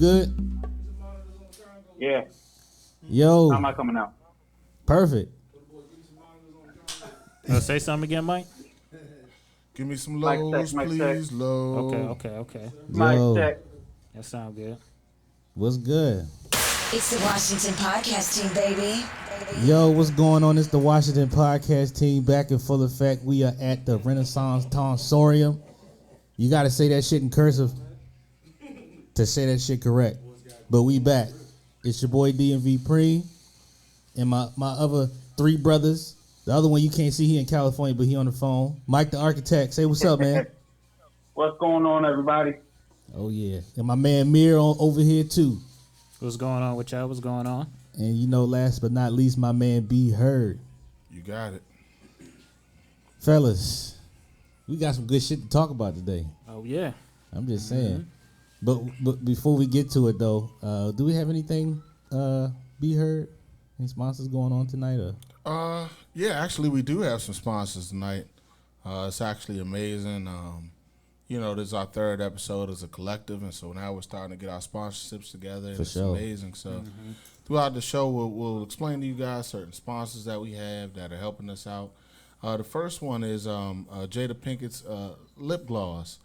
good? Yeah. Yo. How am I coming out? Perfect. Say something again, Mike. Give me some lows, Mic check, please. Low. Okay. Mic Yo. check. That sound good. What's good? It's the Washington podcast team, baby. Yo, what's going on? It's the Washington podcast team back in full effect. We are at the Renaissance Tonsorium. You got to say that shit in cursive to say that shit correct. But we back. It's your boy DMV Preem and my other three brothers. The other one you can't see, he in California, but he on the phone. Mike the architect. Say what's up, man. What's going on, everybody? Oh, yeah. And my man Mir over here, too. What's going on with y'all? What's going on? And you know, last but not least, my man B Heard. You got it. Fellas, we got some good shit to talk about today. Oh, yeah. I'm just saying. But before we get to it, though, do we have anything B Heard? Any sponsors going on tonight? Or? Yeah, actually, we do have some sponsors tonight. It's actually amazing. You know, this is our third episode as a collective, and so now we're starting to get our sponsorships together. And it's amazing. So throughout the show, we'll explain to you guys certain sponsors that we have that are helping us out. The first one is Jada Pinkett's lip gloss.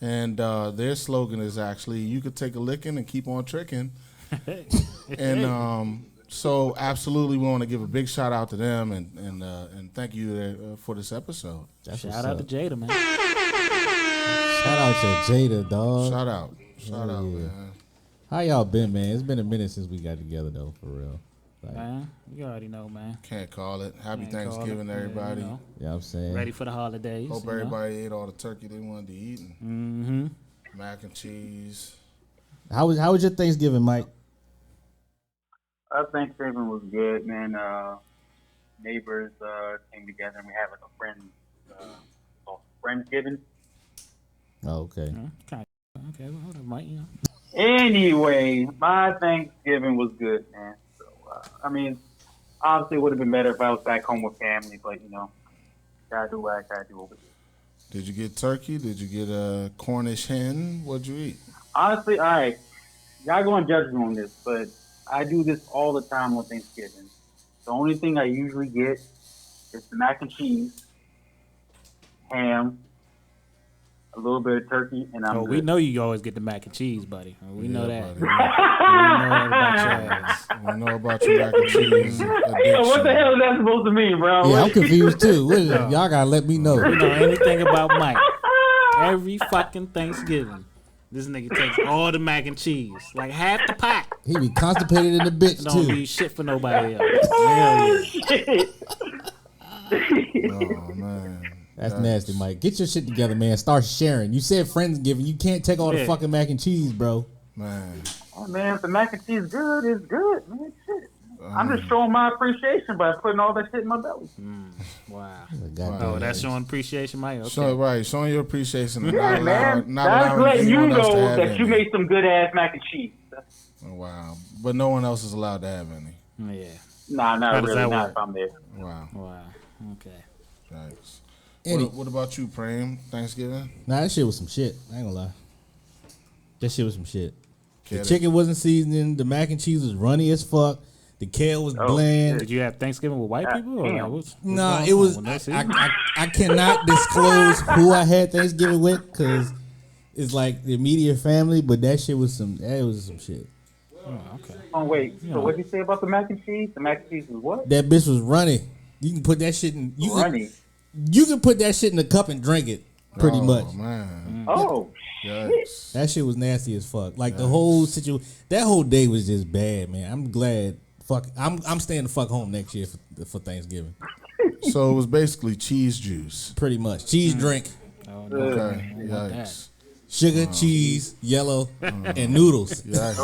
And their slogan is actually, you could take a licking and keep on tricking. And so absolutely we want to give a big shout out to them and thank you for this episode. Shout out to Jada, man. Shout out to Jada, dog. Shout out, man. How y'all been, man? It's been a minute since we got together, though, for real. Like, Man, you already know, man. Can't call it. Happy Can't call Thanksgiving, it. everybody. Yeah, you know. yeah, I'm saying. Ready for the holidays. Hope everybody ate all the turkey they wanted to eat and mac and cheese. How was your Thanksgiving, Mike? Thanksgiving was good, man. Neighbors came together and we had like a Friendsgiving. Oh, okay. Okay, well, hold on, Mike. You know. Anyway, my Thanksgiving was good, man. So, I mean, obviously it would have been better if I was back home with family, but, you know, gotta do what I gotta do over here. Did you get turkey? Did you get a Cornish hen? What'd you eat? Honestly, all right, y'all gonna judge me on this, but I do this all the time on Thanksgiving. The only thing I usually get is the mac and cheese, ham, a little bit of turkey, and I'm good. We know you always get the mac and cheese, buddy. We know that. Buddy. We know about your ass. We know about your mac and cheese addiction. What the hell is that supposed to mean, bro? Yeah, I'm confused, too. What is it? Y'all got to let me know. You know anything about Mike. Every fucking Thanksgiving, this nigga takes all the mac and cheese. Like half the pot. He be constipated in the bitch, Don't too. be shit for nobody else. Hell yeah. Oh, man. That's nasty, Mike. Get your shit together, man. Start sharing. You said Friendsgiving. You can't take all the fucking mac and cheese, bro. Man. Oh, man, if the mac and cheese is good, it's good, man. Shit. I'm just showing my appreciation by putting all that shit in my belly. Wow. Oh, That's showing appreciation, Mike. Okay. So, showing your appreciation and Yeah, man. not That's allowing letting you anyone else to know have that you any. made some good ass mac and cheese. Oh, wow. But no one else is allowed to have any. Yeah. Nah, How not does really. that Not work? if I'm there. Wow. Wow. Okay. Thanks. Any- What about you, Preem? Thanksgiving? Nah, that shit was some shit. I ain't gonna lie. That shit was some shit. The Get it. chicken wasn't seasoning. The mac and cheese was runny as fuck. The kale was bland. Did you have Thanksgiving with white people? Or like, what's Nah, going it was. on? No I seasoning? I cannot disclose who I had Thanksgiving with because it's like the immediate family. But that shit was some. That was some shit. Oh, okay. Oh, wait. So what did you say about the mac and cheese? The mac and cheese was what? That bitch was runny. You can put that shit in. Runny. You can put that shit in a cup and drink it. Pretty much. Oh, man. Oh, Yikes. That shit was nasty as fuck. Like the whole situation. That whole day was just bad, man. I'm glad. Fuck. I'm staying the fuck home next year for Thanksgiving. So it was basically cheese juice. Pretty much. Cheese drink. Oh, no. Okay. want Yikes. Sugar, cheese, yellow, and noodles. Yikes.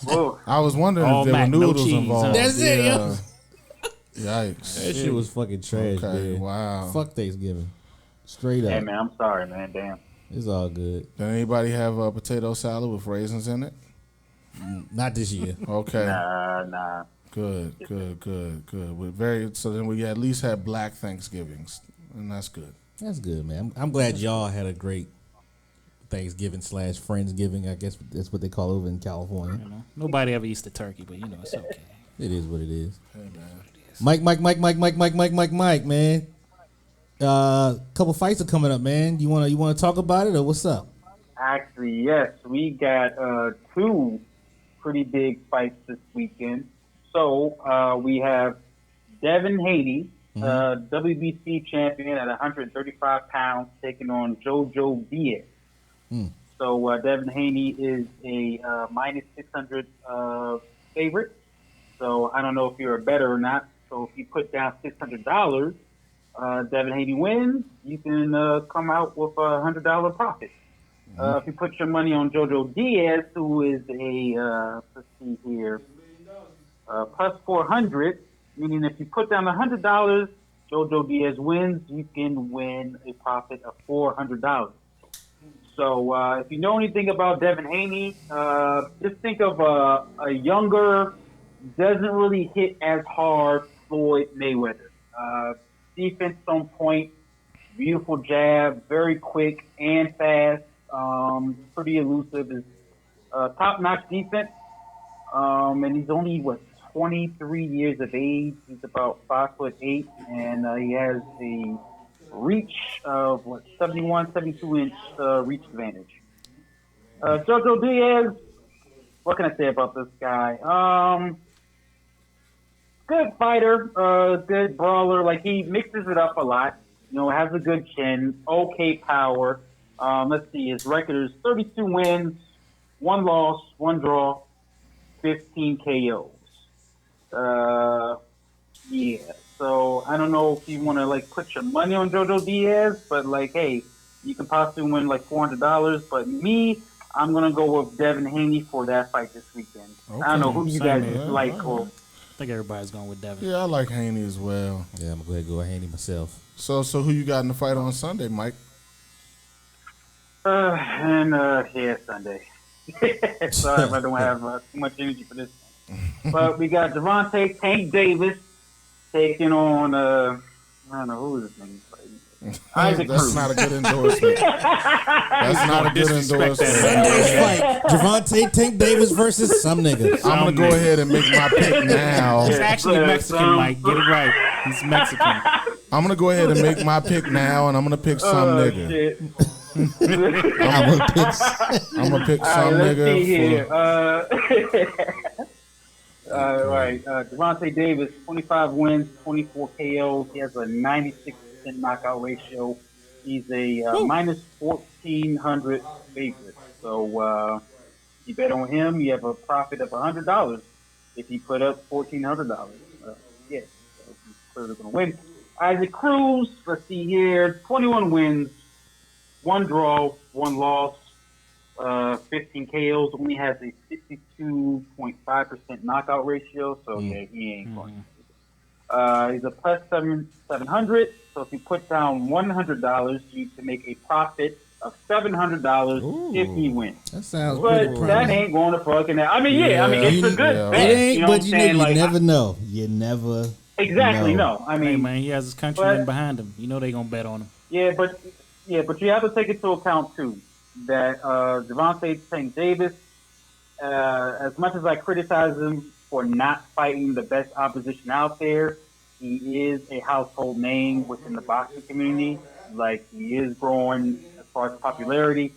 oh. I was wondering All if there mac, were no noodles cheese, huh? involved. That's it, yo. Yikes. That shit was fucking trash, Okay, man. wow. Fuck Thanksgiving. Straight up. Hey, man, I'm sorry, man. Damn. It's all good. Did anybody have a potato salad with raisins in it? Not this year. Okay. Nah. Good. So then we at least had black Thanksgivings, and that's good. That's good, man. I'm glad y'all had a great Thanksgiving / Friendsgiving. I guess that's what they call over in California. You know, nobody ever eats the turkey, but it's okay. It is what it is. Hey, man. Mike, man. Couple fights are coming up, man. You wanna talk about it or what's up? Actually, yes, we got 2 pretty big fights this weekend. So we have Devin Haney, WBC champion at 135 pounds, taking on JoJo Diaz. So Devin Haney is a minus 600 favorite. So I don't know if you're a bettor or not. So if you put down $600, Devin Haney wins, you can come out with a $100 profit. If you put your money on JoJo Diaz, who is a let's see here, plus 400, meaning if you put down $100, JoJo Diaz wins, you can win a profit of $400. So if you know anything about Devin Haney, just think of a younger, doesn't really hit as hard Floyd Mayweather. Defense on point, beautiful jab, very quick and fast, pretty elusive. Is top-notch defense, and he's only 23 years of age. He's about 5'8", and he has a reach of 71, 72 inch reach advantage. JoJo Diaz, what can I say about this guy? Good fighter, good brawler. Like, he mixes it up a lot. Has a good chin, okay power. Let's see, his record is 32 wins, 1 loss, 1 draw, 15 KOs. Yeah. So I don't know if you want to put your money on JoJo Diaz, but hey, you can possibly win $400. But me, I'm gonna go with Devin Haney for that fight this weekend. Okay. I don't know who you guys like. Or I think everybody's going with Devin. Yeah, I like Haney as well. Yeah, I'm gonna go ahead and go with Haney myself. So who you got in the fight on Sunday, Mike? Yeah, Sunday. Sorry if I don't have too much energy for this. But we got Gervonta Tank Davis taking on I don't know who this nigga fighting. Isaac That's Cruz. not a good endorsement. That's not a good endorsement. Sunday's fight: Gervonta Tank Davis versus some nigga. I'm gonna go ahead and make my pick now. He's actually Mexican, Mike. Get it right. He's Mexican. I'm gonna go ahead and make my pick now, and I'm gonna pick some nigga. Shit. I'm gonna pick some nigga. All right, Gervonta Davis, 25 wins, 24 KOs. He has a 96% knockout ratio. He's a minus 1,400 favorite. So you bet on him, you have a profit of $100 if you put up $1,400. Yes, so he's clearly going to win. Isaac Cruz, let's see here, 21 wins, 1 draw, 1 loss, 15 KOs, only has a 62.5% knockout ratio, so yeah, he ain't going. He's a plus 700, so if you put down $100, you can make a profit of $700 if he wins. That sounds but pretty that ain't going to fucking. I mean, it's a good bet. It ain't, but you never know. You never. Exactly, know. no. I mean, hey man, he has his countrymen behind him. They gonna bet on him. Yeah, but you have to take into account too that Gervonta Tank Davis, as much as I criticize him for not fighting the best opposition out there, he is a household name within the boxing community. He is growing as far as popularity,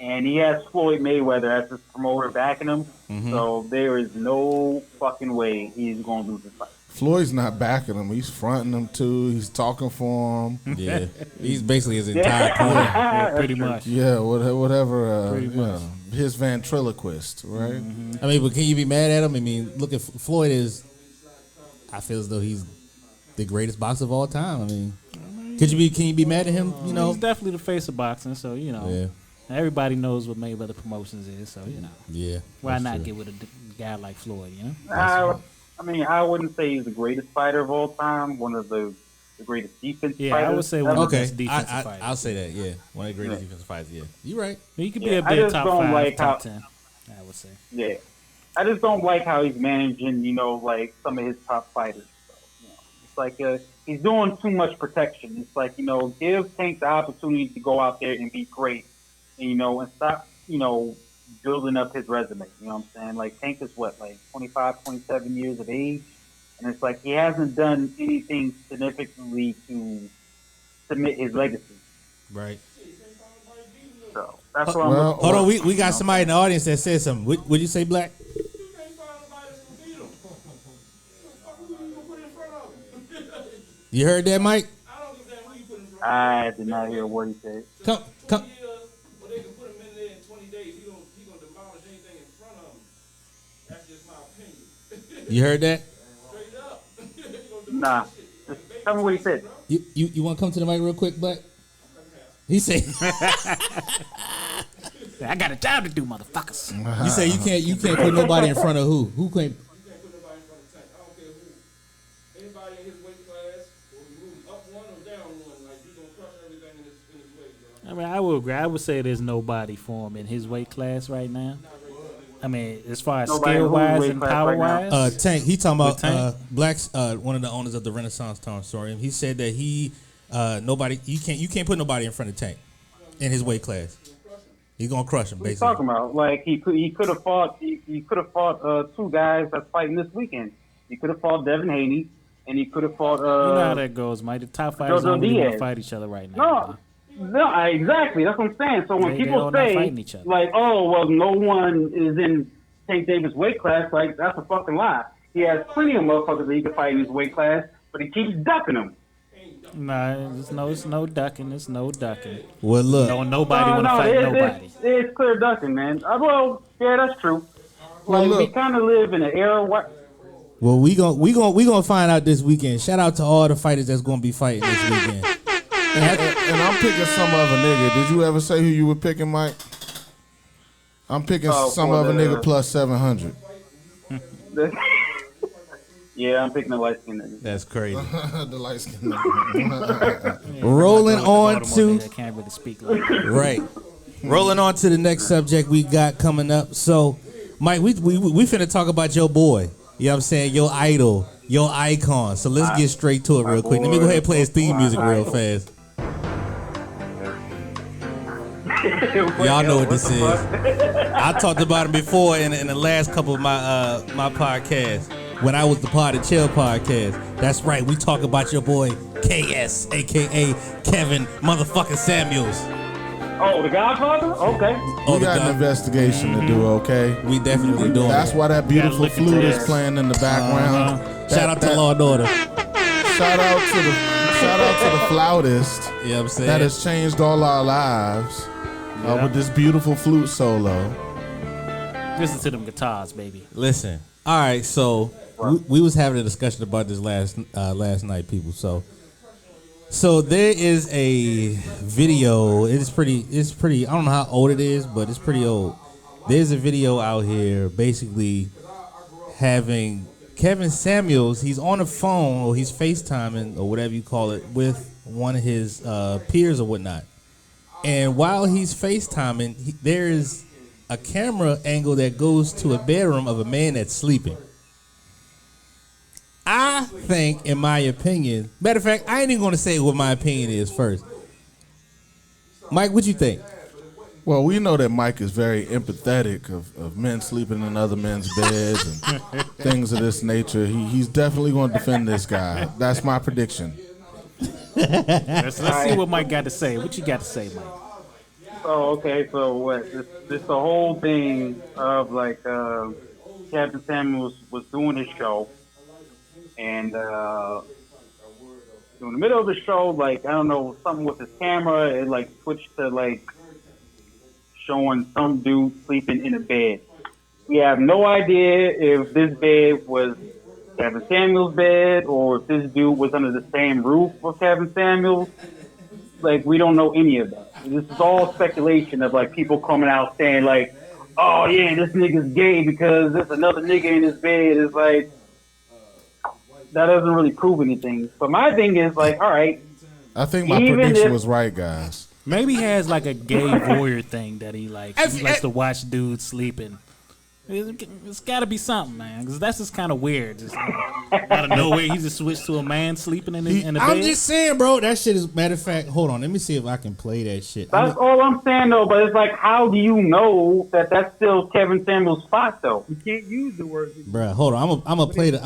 and he has Floyd Mayweather as his promoter backing him. So there is no fucking way he's going to lose this fight. Floyd's not backing him. He's fronting him too. He's talking for him. Yeah, he's basically his entire corner. Yeah, pretty much. Yeah, whatever. Pretty much. His ventriloquist, right? I mean, but can you be mad at him? I mean, look at Floyd I feel as though he's the greatest boxer of all time. I mean, can you be mad at him? He's definitely the face of boxing, so Yeah. Everybody knows what Mayweather Promotions is, so Yeah. Why not get with a guy like Floyd? I mean, I wouldn't say he's the greatest fighter of all time. One of the greatest defense fighters. I would say one of the Okay, best defensive fighters. I'll say that. Yeah, one of the greatest defensive fighters. Yeah, you're right. He could be a big I just top don't 5, like top how- 10. I would say. Yeah. I just don't like how he's managing, some of his top fighters. So, it's he's doing too much protection. It's give Tank the opportunity to go out there and be great. and stop, building up his resume. You know what I'm saying? Like Tank is what, like 25, 27 years of age, and it's like he hasn't done anything significantly to cement his legacy. Right. So that's what I'm Well, looking hold on, for. we got somebody in the audience that said something. Would you say, Black? You heard that, Mike? I did not hear what he said. Come. You heard that? Nah. Just tell me what he said. You want to come to the mic real quick, Black? He said, I got a job to do, motherfuckers. You say you can't put nobody in front of who? Who can't? I mean, I would agree. I would say there's nobody for him in his weight class right now. I mean, as far as skill wise and power wise. Tank, he talking about Black's one of the owners of the Renaissance Tonsorium. He said that you can't put nobody in front of Tank in his weight class. He's gonna crush him. Basically, what are you talking about? Like he could have fought two guys that's fighting this weekend. He could have fought Devin Haney, and he could have fought. You know how that goes, Mike. The top fighters don't really want to fight each other right now. No, exactly. That's what I'm saying. So when people say, like, oh, well, no one is in Tank Davis' weight class, like, that's a fucking lie. He has plenty of motherfuckers that he can fight in his weight class, but he keeps ducking them. Nah, it's no ducking. It's no ducking. Well, look. Nobody want to fight nobody. It's clear ducking, man. Well, yeah, that's true. Like, we kind of live in an era where... Well, we gonna find out this weekend. Shout out to all the fighters that's gonna be fighting this weekend. And I'm picking some other nigga. Did you ever say who you were picking, Mike? I'm picking some other nigga plus 700. Yeah, I'm picking the light skin nigga. That's crazy. The light skin nigga. Rolling on to can't really speak like that. Right. Rolling on to the next subject we got coming up. So, Mike, we finna talk about your boy. You know what I'm saying? Your idol, your icon. So let's get straight to it real quick. Let me go ahead and play his theme music real fast. Y'all know what this is. I talked about him before in the last couple of my podcasts when I was the Pod and Chill podcast. That's right. We talk about your boy KS, a.k.a. Kevin motherfucking Samuels. Oh, the Godfather? Okay. We got an investigation to do, okay? We definitely doing That's why that beautiful flute is playing in the background. Shout out to Law and Order. Shout out to the flautist. You know what I'm saying? That has changed all our lives with this beautiful flute solo. Listen to them guitars, baby. Listen. All right, so we was having a discussion about this last night, people. So there is a video. It's pretty. I don't know how old it is, but it's pretty old. There's a video out here basically having Kevin Samuels. He's on the phone or he's FaceTiming or whatever you call it with one of his peers or whatnot. And while he's FaceTiming, there is a camera angle that goes to a bedroom of a man that's sleeping. I think, in my opinion, matter of fact, I ain't even going to say what my opinion is first. Mike, what you think? Well, we know that Mike is very empathetic of men sleeping in other men's beds and things of this nature. He's definitely going to defend this guy. That's my prediction. Let's see what Mike got to say. What you got to say, Mike? Oh, okay. So what? This the whole thing of like Captain Samuels was doing his show, and in the middle of the show, like I don't know, something with his camera, it like switched to like showing some dude sleeping in a bed. We have no idea if this bed was Kevin Samuels' bed or if this dude was under the same roof with Kevin Samuels. Like, we don't know any of that. This is all speculation of, like, people coming out saying, like, oh, yeah, this nigga's gay because there's another nigga in his bed. It's like, that doesn't really prove anything. But my thing is, like, all right. I think my prediction was right, guys. Maybe he has, like, a gay voyeur thing that he likes. He likes to watch dudes sleeping. It's got to be something, man, because that's just kind of weird. Just out of nowhere, he just switched to a man sleeping in the bed. I'm just saying, bro. That shit is. Matter of fact, hold on. Let me see if I can play that shit. That's all I'm saying, though. But it's like, how do you know that that's still Kevin Samuels' spot, though? You can't use the word. Bro, hold on. I'm gonna play the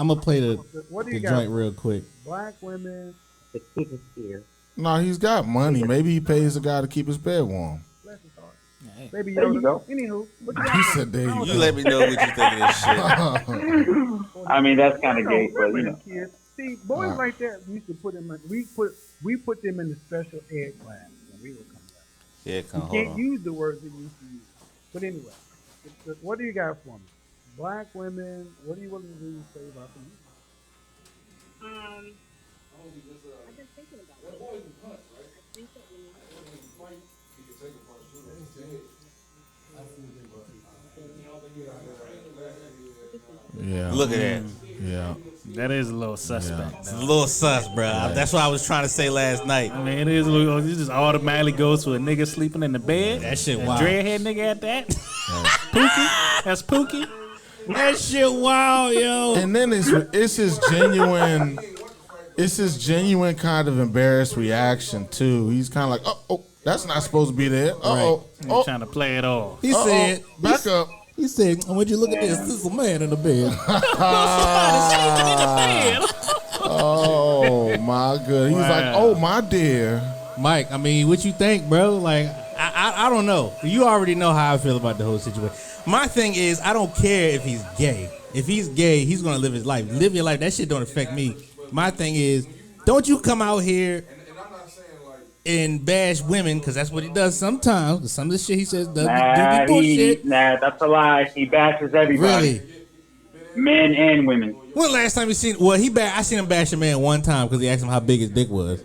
What do you joint got? real quick. Black women. The kid is here. No, he's got money. Maybe he pays the guy to keep his bed warm. Bless his heart. Baby There you go. Anywho, what He said, "There you You go." let me know what you think of this shit. I mean, that's kind of gay, but women and kids. See, boys like that, we used to put them. We put them in the special ed class when we would come back. Yeah, come You hold can't on. use the words they used to use. But anyway, what do you got for me? Black women. What are you willing to say about them? I've been thinking about it. I think that Yeah. Look at that. Yeah. That is a little suspect. It's a little sus, bro. That's what I was trying to say last night. I mean, it is a little. You just automatically go to a nigga sleeping in the bed. That shit A wild. dreadhead nigga at that. Pookie. That's Pookie. That shit wild, yo. And then it's his genuine. It's his genuine kind of embarrassed reaction too. He's kind of like, oh, that's not supposed to be there. Oh, He's trying to play it off. He said, back up. He said, "Would you look at this? This is a man in the bed." Oh my good. He's like, oh my dear. Mike, I mean, what you think, bro? Like, I don't know. You already know how I feel about the whole situation. My thing is, I don't care if he's gay. If he's gay, he's gonna live his life. Live your life. That shit don't affect me. My thing is, don't you come out here and bash women, because that's what he does sometimes. Some of the shit he says does be bullshit. That's a lie. He bashes everybody. Really? Men and women. When last time you seen? Well, I seen him bash a man one time because he asked him how big his dick was.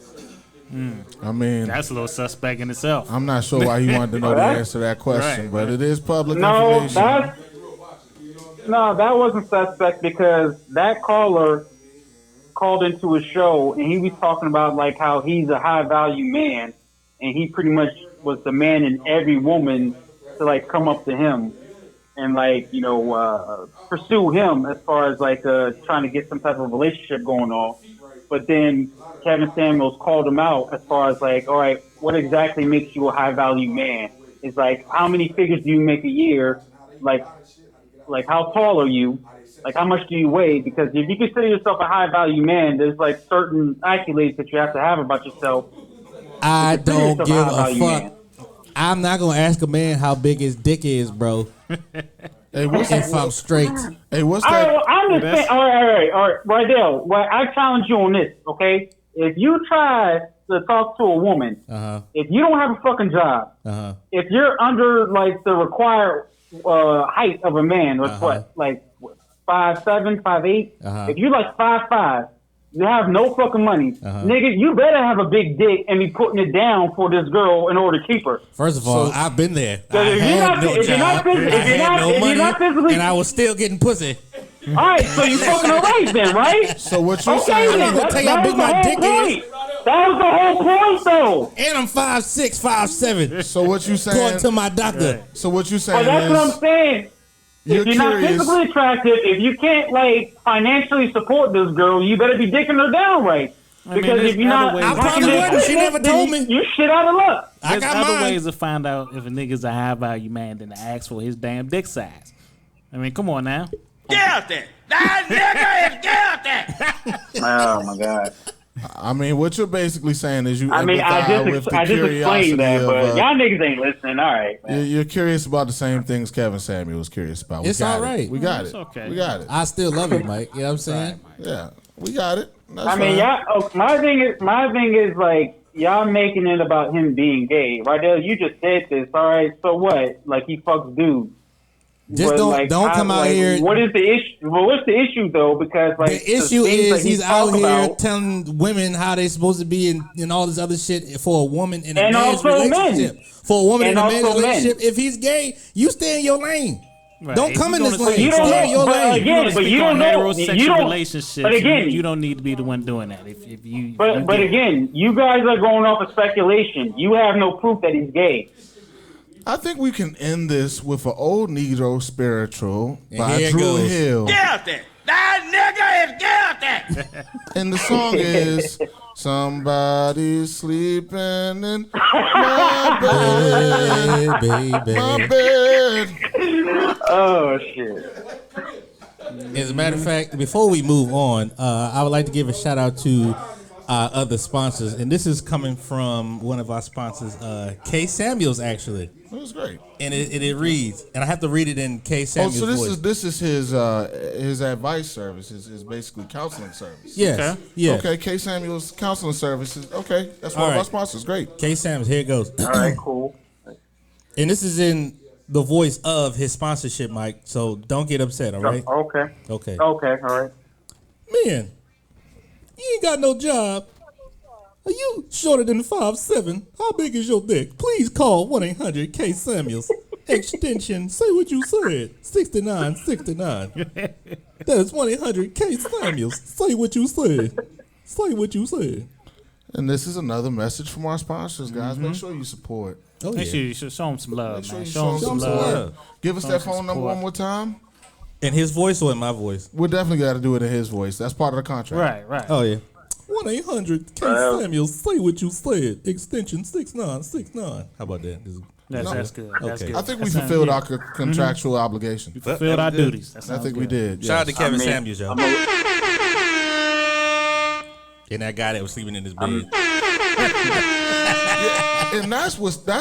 I mean, that's a little suspect in itself. I'm not sure why he wanted to know the answer to that question, Right. but it is public No, information. that wasn't suspect because that caller called into a show and he was talking about like how he's a high value man and he pretty much was the man in every woman to like come up to him and like, pursue him as far as like trying to get some type of relationship going on. But then Kevin Samuels called him out as far as like, all right, what exactly makes you a high value man? It's like, how many figures do you make a year? Like how tall are you? Like, how much do you weigh? Because if you consider yourself a high-value man, there's, like, certain accolades that you have to have about yourself. I don't give a fuck. Man. I'm not going to ask a man how big his dick is, bro. Hey, what's if I'm straight. Hey, what's that? I'm just saying, all right, Rydell, well, I challenge you on this, okay? If you try to talk to a woman, if you don't have a fucking job, if you're under, like, the required height of a man, what, like, 5'7", 5'8". If you're like 5'5", you have no fucking money, nigga. You better have a big dick and be putting it down for this girl in order to keep her. First of all, I've been there. I If had no you're job. not I had no physically, money, and I was still getting pussy. all right, so you fucking alright then, right? So what you Okay, saying? then, I'm gonna tell you how big my dick is. That was the whole point, though. And I'm 5'6", 5'7". So what you saying? According to my doctor. So what you Well, saying that's is what I'm saying. you're If you're not curious. physically attractive, if you can't like financially support this girl, you better be dicking her down right. Because if you're not, I probably wouldn't. She never told me. You shit out of luck. There's got other mine. ways to find out if a nigga's a high value man than to ask for his damn dick size. I mean, come on now. Get out there. That nigga is get out there. Oh my god. I mean, what you're basically saying is you. I mean, I just explained that, but y'all niggas ain't listening. All right, man. You're curious about the same things Kevin Samuel was curious about. It's all right. We got It's it. okay. We got it. I still love you, Mike. You know what I'm saying? Yeah, we got it. That's I mean, fine. my thing is like y'all making it about him being gay. Rydell, you just said this. All right, so what? Like he fucks dudes. Just But, don't come out here. What is the issue? Well, what's the issue though? Because like The issue things is that he's out talking here about- telling women how they supposed to be and all this other shit for a woman in a And man's also relationship. men. For a woman And in a man's also men. relationship, if he's gay, you stay in your lane. Right. Don't If come you in this gonna lane. speak You don't Stay in your know, but lane. again, but Speak you on don't know. heterosexual You don't. relationships. But again, you don't need to be the one doing that. If you. But again, you guys are going off of speculation. You have no proof that he's gay. I think we can end this with an old Negro spiritual by here it Drew goes. Hill. Guilty. That nigga is guilty. And the song is somebody's sleeping in my bed. Baby. My bed. Oh shit. As a matter of fact, before we move on, I would like to give a shout out to other sponsors, and this is coming from one of our sponsors, K. Samuels, actually. It was great. And it reads, and I have to read it in K. Oh, Samuels' so voice. this is his advice service. His basically counseling service. Yes. Okay. Yeah. Okay, K. Samuels counseling services. Okay, that's one All of our right. sponsors. Great. K. Samuels, here it goes. All right, cool. And this is in the voice of his sponsorship, Mike. So don't get upset, all right? Okay. Okay. Okay. All right. Man, you ain't got no job. Are you shorter than 5'7"? How big is your dick? Please call 1-800-K Samuels. Extension, say what you said. 6969. That is 1-800-K Samuels. Say what you said. Say what you said. And this is another message from our sponsors, guys. Make sure you support. Oh, Make yeah. sure you should show him some love, Make sure man. you Show him some love. Give us Show that them some phone number support. one more time. In his voice or in my voice? We definitely got to do it in his voice. That's part of the contract. Right. Oh, yeah. 1-800-K Samuels. Say what you said. Extension 6969. How about that? That's good. That's Okay. good. I think we That fulfilled sounds our contractual obligation. good. Fulfilled our duties. That I sounds think we good. did. Shout out to yes. Kevin I mean, Samuels, y'all. And that guy that was sleeping in his bed. And that's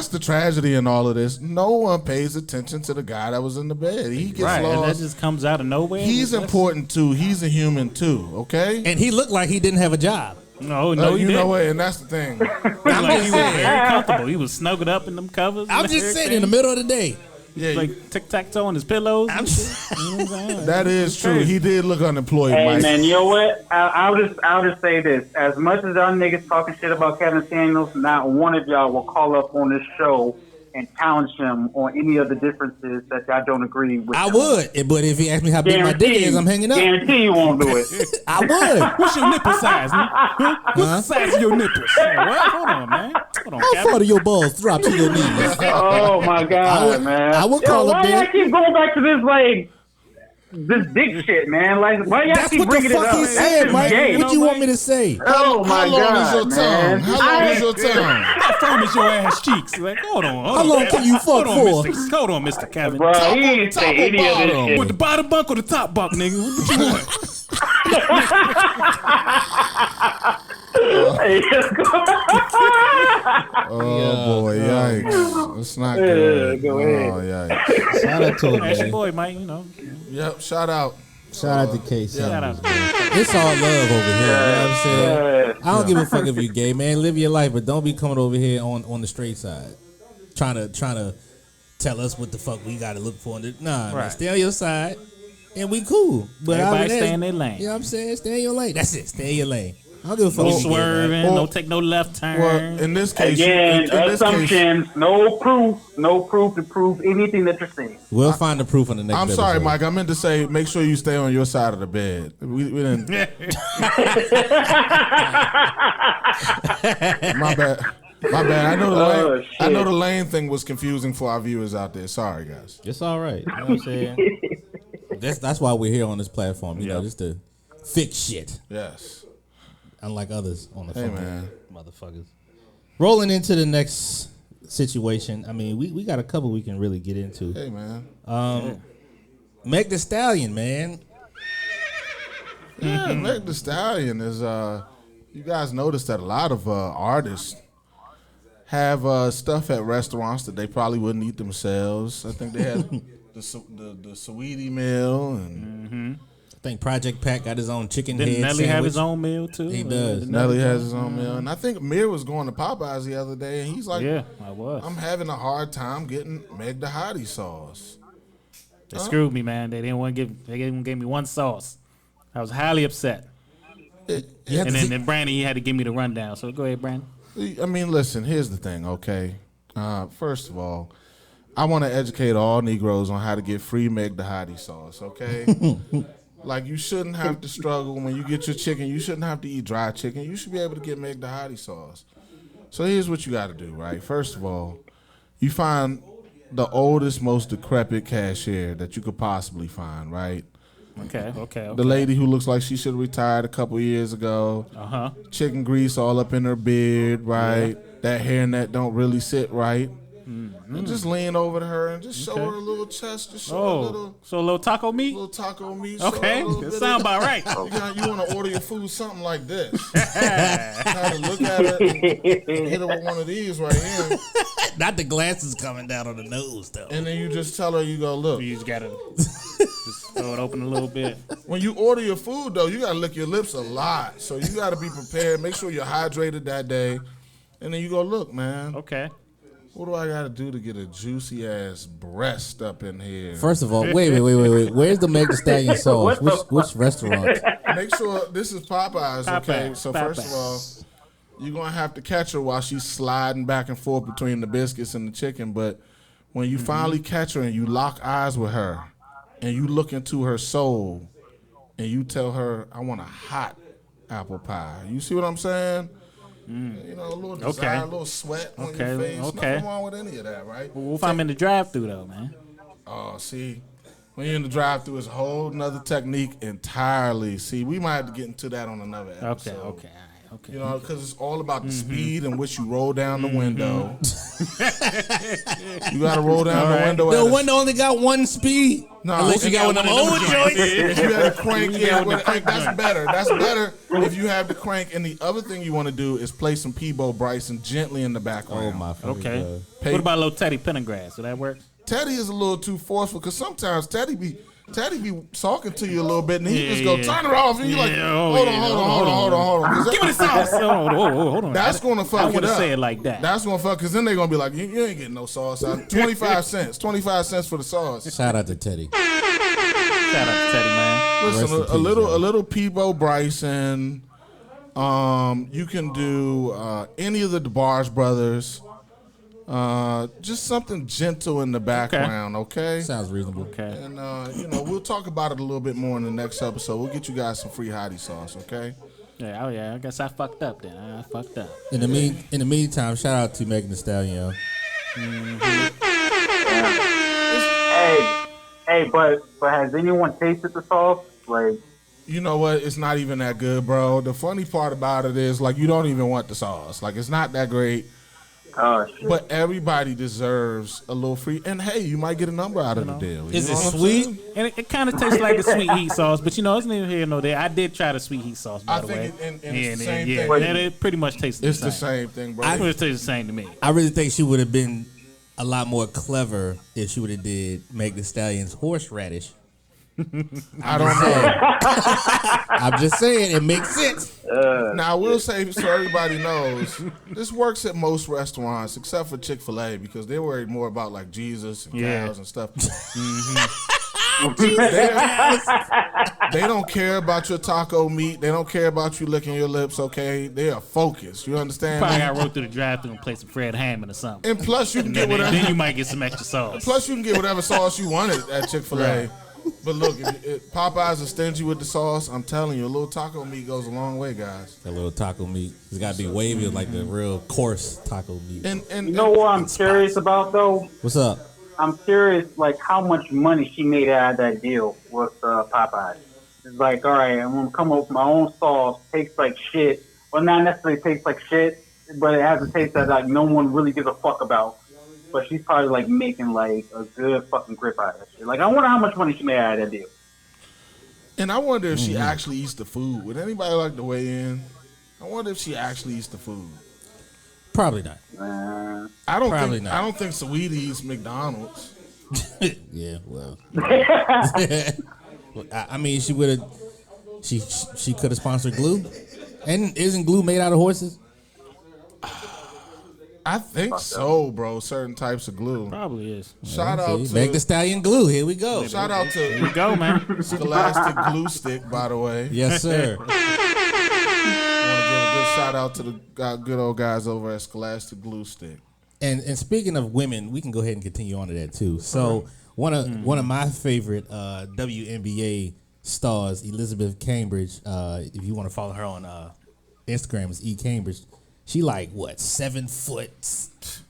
the tragedy in all of this. No one pays attention to the guy that was in the bed. He gets Right, and that lost. just comes out of nowhere. He's That's- important too. He's a human too. Okay. And he looked like he didn't have a job. No, he You didn't. know what? And that's the thing. Like, he was very comfortable. He was snuggled up in them covers. I'm and just saying, in everything. the middle of the day. Yeah, like tic-tac-toe on his pillows. and shit. You know what I'm saying? that is true. He did look unemployed, Hey Mike. man, you know what? I'll just say this: as much as y'all niggas talking shit about Kevin Samuels, not one of y'all will call up on this show and challenge him on any of the differences that y'all don't agree with. I would, but if he asked me how big my dick is, I'm hanging up. Guarantee you won't do it. I would. What's your nipple size? Man? What's the size of your nipples? What? Hold on, man. Hold on, How Kevin. far do your balls drop to your knees? Oh my god, man! I would call why up y'all there. keep going back to this dick shit, man? Like, why y'all That's keep what the bringing it fuck up? he That's said, just Mike. gay. What you want me to say? Oh my How long god, is your man! tongue? How long is your tongue? How firm is your ass cheeks? Like, hold on. How long can you fuck Hold on, for? Hold on, Mr. Kevin. Bro, he ain't top say or any of this bottom? shit. With the bottom bunk or the top bunk, nigga? What you want? Hey, Oh boy, yikes! It's not good. go ahead. Oh yikes! Shout out to him, That's your man. boy, Mike. You know. Yep. Shout out. Shout out to K. Shout out. Samuels. It's all love over here. You know what I'm saying? Yeah. I don't give a fuck if you gay, man. Live your life, but don't be coming over here on the straight side, trying to tell us what the fuck we got to look for. Nah, man, Right. stay on your side, and we cool. But Everybody other than stay that, in their lane. You know what I'm saying? Stay in your lane. That's it. Stay in your lane. I don't give a fuck. No if you gay, man. swerving. Well- Don't take no left turn. Well, in this case, Again, in this case, assumptions, no proof to prove anything that you're saying. We'll find the proof on the next I'm sorry, episode. Mike. I meant to say, make sure you stay on your side of the bed. We didn't. My bad. My bad. I know the lane thing was confusing for our viewers out there. Sorry, guys. It's all right. You know what I'm saying? That's why we're here on this platform. You know, just to fix shit. Yes. Unlike others on the Hey, phone. man. Motherfuckers. Rolling into the next situation. I mean, we got a couple we can really get into. Hey, man. Meg the Stallion, man. Yeah, Meg the Stallion is. You guys noticed that a lot of artists have stuff at restaurants that they probably wouldn't eat themselves. I think they had the sweetie meal and. I think Project Pat got his own chicken Didn't head Nelly sandwich. have his own meal too? He does. Nelly has his own meal, and I think Mir was going to Popeyes the other day, and he's like, Yeah, I was. I'm having a hard time getting Meg the Hottie sauce. They screwed me, man. They didn't want to give. They even gave me one sauce. I was highly upset. You have And to see- then Brandon, he had to give me the rundown. So go ahead, Brandon. I mean, listen, here's the thing, okay? First of all, I want to educate all Negroes on how to get free Meg the Hottie sauce, okay? Like, you shouldn't have to struggle when you get your chicken. You shouldn't have to eat dry chicken. You should be able to get Meg the Hottie sauce. So here's what you got to do, right? First of all, you find the oldest, most decrepit cashier that you could possibly find, right? Okay. The lady who looks like she should have retired a couple years ago. Chicken grease all up in her beard, right? Yeah. That hairnet don't really sit right. And just lean over to her and just show her a little chest, just show a little taco meat. Okay, that sound about right. You want to order your food something like this. Kind of look at her and hit her with one of these right here. Not the glasses coming down on the nose though. And then you just tell her, you go, look. You just gotta just throw it open a little bit. When you order your food though, you gotta lick your lips a lot. So you gotta be prepared. Make sure you're hydrated that day. And then you go, look, man. Okay. What do I gotta do to get a juicy ass breast up in here? First of all, wait. Where's the Meg Thee Stallion sauce? Which restaurant? Make sure this is Popeyes, okay? So first of all, you're gonna have to catch her while she's sliding back and forth between the biscuits and the chicken. But when you finally catch her and you lock eyes with her and you look into her soul and you tell her, I want a hot apple pie. You see what I'm saying? You know, a little desire, a little sweat on your face. Nothing wrong with any of that, right? Well, if I'm in the drive-thru though, man. Oh, see, when you're in the drive-thru, it's a whole nother technique entirely. See, we might have to get into that on another episode. Okay. You know, because it's all about the speed in which you roll down the window. You got to roll down the window. The window only got one speed. No, unless you got one of them old joints. If you have the crank, that's better. That's better if you have the crank. And the other thing you want to do is play some Peabo Bryson gently in the background. Oh, my God. Okay. What about a little Teddy Pendergrass? Would that work? Teddy is a little too forceful because sometimes Teddy be talking to you a little bit and he just go turn it off and you like hold on. Give me the sauce. Hold on. That's gonna fuck it up. I wouldn't say it like that. That's gonna fuck because then they're gonna be like you ain't getting no sauce out. 25 cents for the sauce. Shout out to Teddy. Shout out to Teddy, man. Listen, a little Peabo Bryson. You can do any of the DeBarge brothers. Just something gentle in the background, okay? Sounds reasonable. Okay. And we'll talk about it a little bit more in the next episode. We'll get you guys some free hottie sauce, okay? Yeah. I guess I fucked up then. I fucked up. In the meantime, shout out to Meg Thee Stallion. Hey, but has anyone tasted the sauce? Like, you know what? It's not even that good, bro. The funny part about it is, like, you don't even want the sauce. Like, it's not that great. Oh, shit. But everybody deserves a little free. And, hey, you might get a number out of the deal. Is it sweet? And it kind of tastes like the sweet heat sauce. But, it's neither here nor there. I did try the sweet heat sauce, by the way. It's the same thing. It pretty much tastes the same. It's the same thing, bro. It tastes the same to me. I really think she would have been a lot more clever if she would have did Meg Thee Stallion's horseradish. I don't know. I'm just saying it makes sense. Now I will say so everybody knows this works at most restaurants except for Chick-fil-A because they're worried more about like Jesus and cows and stuff. They don't care about your taco meat. They don't care about you licking your lips. Okay, they are focused. You understand? Probably got to roll through the drive-thru and play some Fred Hammond or something. And plus you can get whatever. Then you might get some extra sauce. Plus you can get whatever sauce you wanted at Chick-fil-A. Right. But look, if Popeyes is stingy with the sauce, I'm telling you, a little taco meat goes a long way, guys. A little taco meat. It's got to be wavy like the real coarse taco meat. And you know what I'm curious about, though? What's up? I'm curious, like, how much money she made out of that deal with Popeyes. It's like, all right, I'm going to come up with my own sauce, tastes like shit. Well, not necessarily tastes like shit, but it has a taste that, like, no one really gives a fuck about. But she's probably like making like a good fucking grip out of that shit. Like I wonder how much money she made out of that deal. And I wonder if she actually eats the food. Would anybody like to weigh in? I wonder if she actually eats the food. Probably not. I don't think Saweetie eats McDonald's. Yeah, well. I mean, she would have. She could have sponsored glue. And isn't glue made out of horses? I think so, bro. Certain types of glue. Probably is. Shout out to Meg Thee Stallion glue. Here we go. Shout out to here we go, man. Scholastic Glue Stick, by the way. Yes, sir. I want to give a good shout out to the good old guys over at Scholastic Glue Stick. And speaking of women, we can go ahead and continue on to that too. So one of my favorite WNBA stars, Elizabeth Cambridge. If you want to follow her on Instagram, is eCambridge. She like what 7 foot,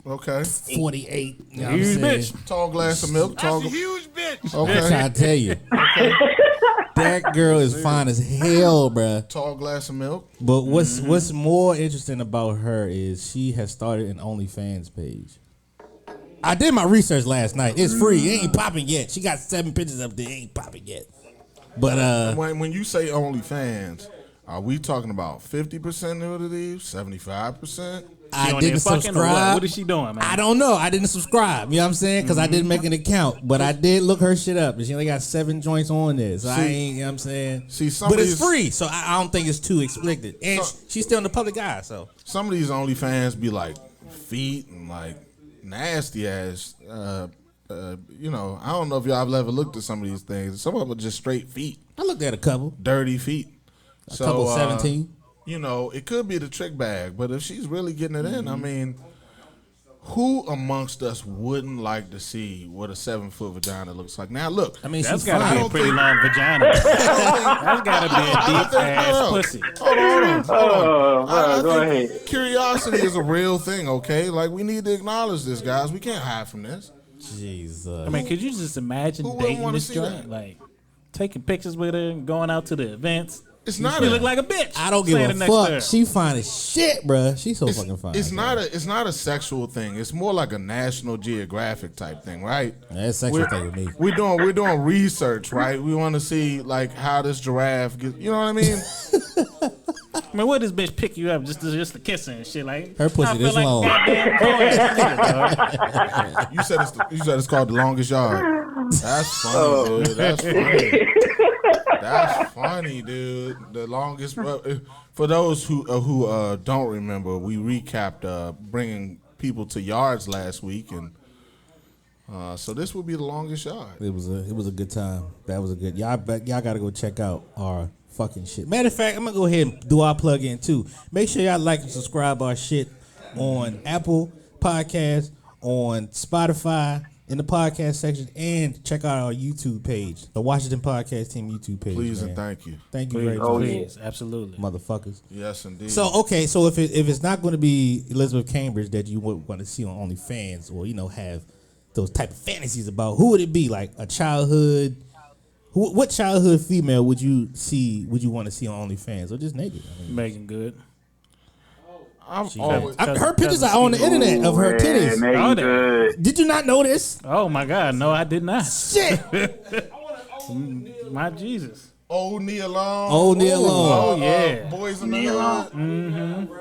Okay. 48. You know what I'm Huge saying? bitch. Tall glass of milk. Tall. That's a huge bitch. I'm Okay. trying to tell you, that girl is fine as hell, bruh. Tall glass of milk. But what's more interesting about her is she has started an OnlyFans page. I did my research last night. It's free. It ain't popping yet. She got 7 pictures up there. It ain't popping yet. But When you say OnlyFans, are we talking about 50% nudity, 75%? I on didn't there fucking or what? subscribe. What is she doing, man? I don't know. I didn't subscribe. You know what I'm saying? Because I didn't make an account. But I did look her shit up. And she only got 7 joints on there. So I ain't, you know what I'm saying? See, some but of it's these- free. So I don't think it's too explicit. And she's still in the public eye. So Some of these OnlyFans be like feet and like nasty ass. You know, I don't know if y'all have ever looked at some of these things. Some of them are just straight feet, I looked at a couple. dirty feet. A couple 17. You know, it could be the trick bag, but if she's really getting it in, I mean, who amongst us wouldn't like to see what a 7-foot vagina looks like? Now, look, I mean, That's she's got to fine. be a pretty long vagina. That's got to be a deep ass pussy. Hold on. I go think ahead. curiosity is a real thing, okay? Like, we need to acknowledge this, guys. We can't hide from this. Jesus. I mean, could you just imagine Who wouldn't dating wanna this see joint? that? Like, taking pictures with her and going out to the events. It's not She a, look like a bitch. I don't give Standing a next to her. fuck. She fine as shit, bruh. She's so fucking fine. it's not a sexual thing. It's more like a National Geographic type thing, right? That's a sexual thing with me. We're doing research, right? We want to see like how this giraffe gets. You know what I mean? I mean, what this bitch pick you up just to kiss her and shit? Like Her pussy I feel this like long. goddamn dog. You said it's called the longest yard. That's funny, dude. That's funny. That's funny, dude. The longest. For those who don't remember, we recapped bringing people to yards last week, and so this will be the longest yard. It was a good time. That was a good. Y'all gotta go check out our fucking shit. Matter of fact, I'm gonna go ahead and do our plug in too. Make sure y'all like and subscribe our shit on Apple Podcasts, on Spotify, in the podcast section, and check out our YouTube page, the Washington Podcast Team YouTube page. Please man. and thank you. Thank you very much, Please, absolutely. motherfuckers. Yes, indeed. So okay, so if it's not going to be Elizabeth Cambridge that you would want to see on OnlyFans, or have those type of fantasies about, who would it be? Like a childhood. What childhood female would you want to see on OnlyFans, or just naked? I mean, Megan Good. her pictures are on the internet of her titties. Oh, they- Did you not know this? Oh my God, no, I did not. Shit. My Jesus. Old Nia Long. Old Nia Long. Oh yeah. Boys in the Hood. Mm-hmm.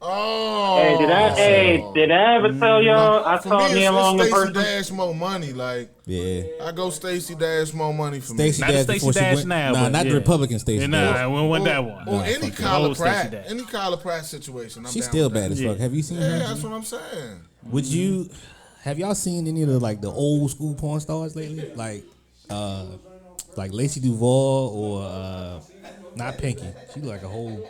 Oh. Did I ever tell y'all I For saw me, Nia Long in Stacey person? Dash More Money. Like, Yeah. I go Stacey Dash More Money for Stacey Not the Dash Stacey before she Dash went. now, Nah, but not the yeah. Republican Stacey Yeah, Dash. nah, we don't want that one. Or any fuck that. Kyla Old Stacey Pratt. Dash. Any Kyla Pratt situation. I'm She's down still with that. bad as fuck. Have you seen Yeah, her? that's what I'm saying. Would you? Have y'all seen any of the old school porn stars lately? Like Lacey Duvall or not Pinky. She look like a whole.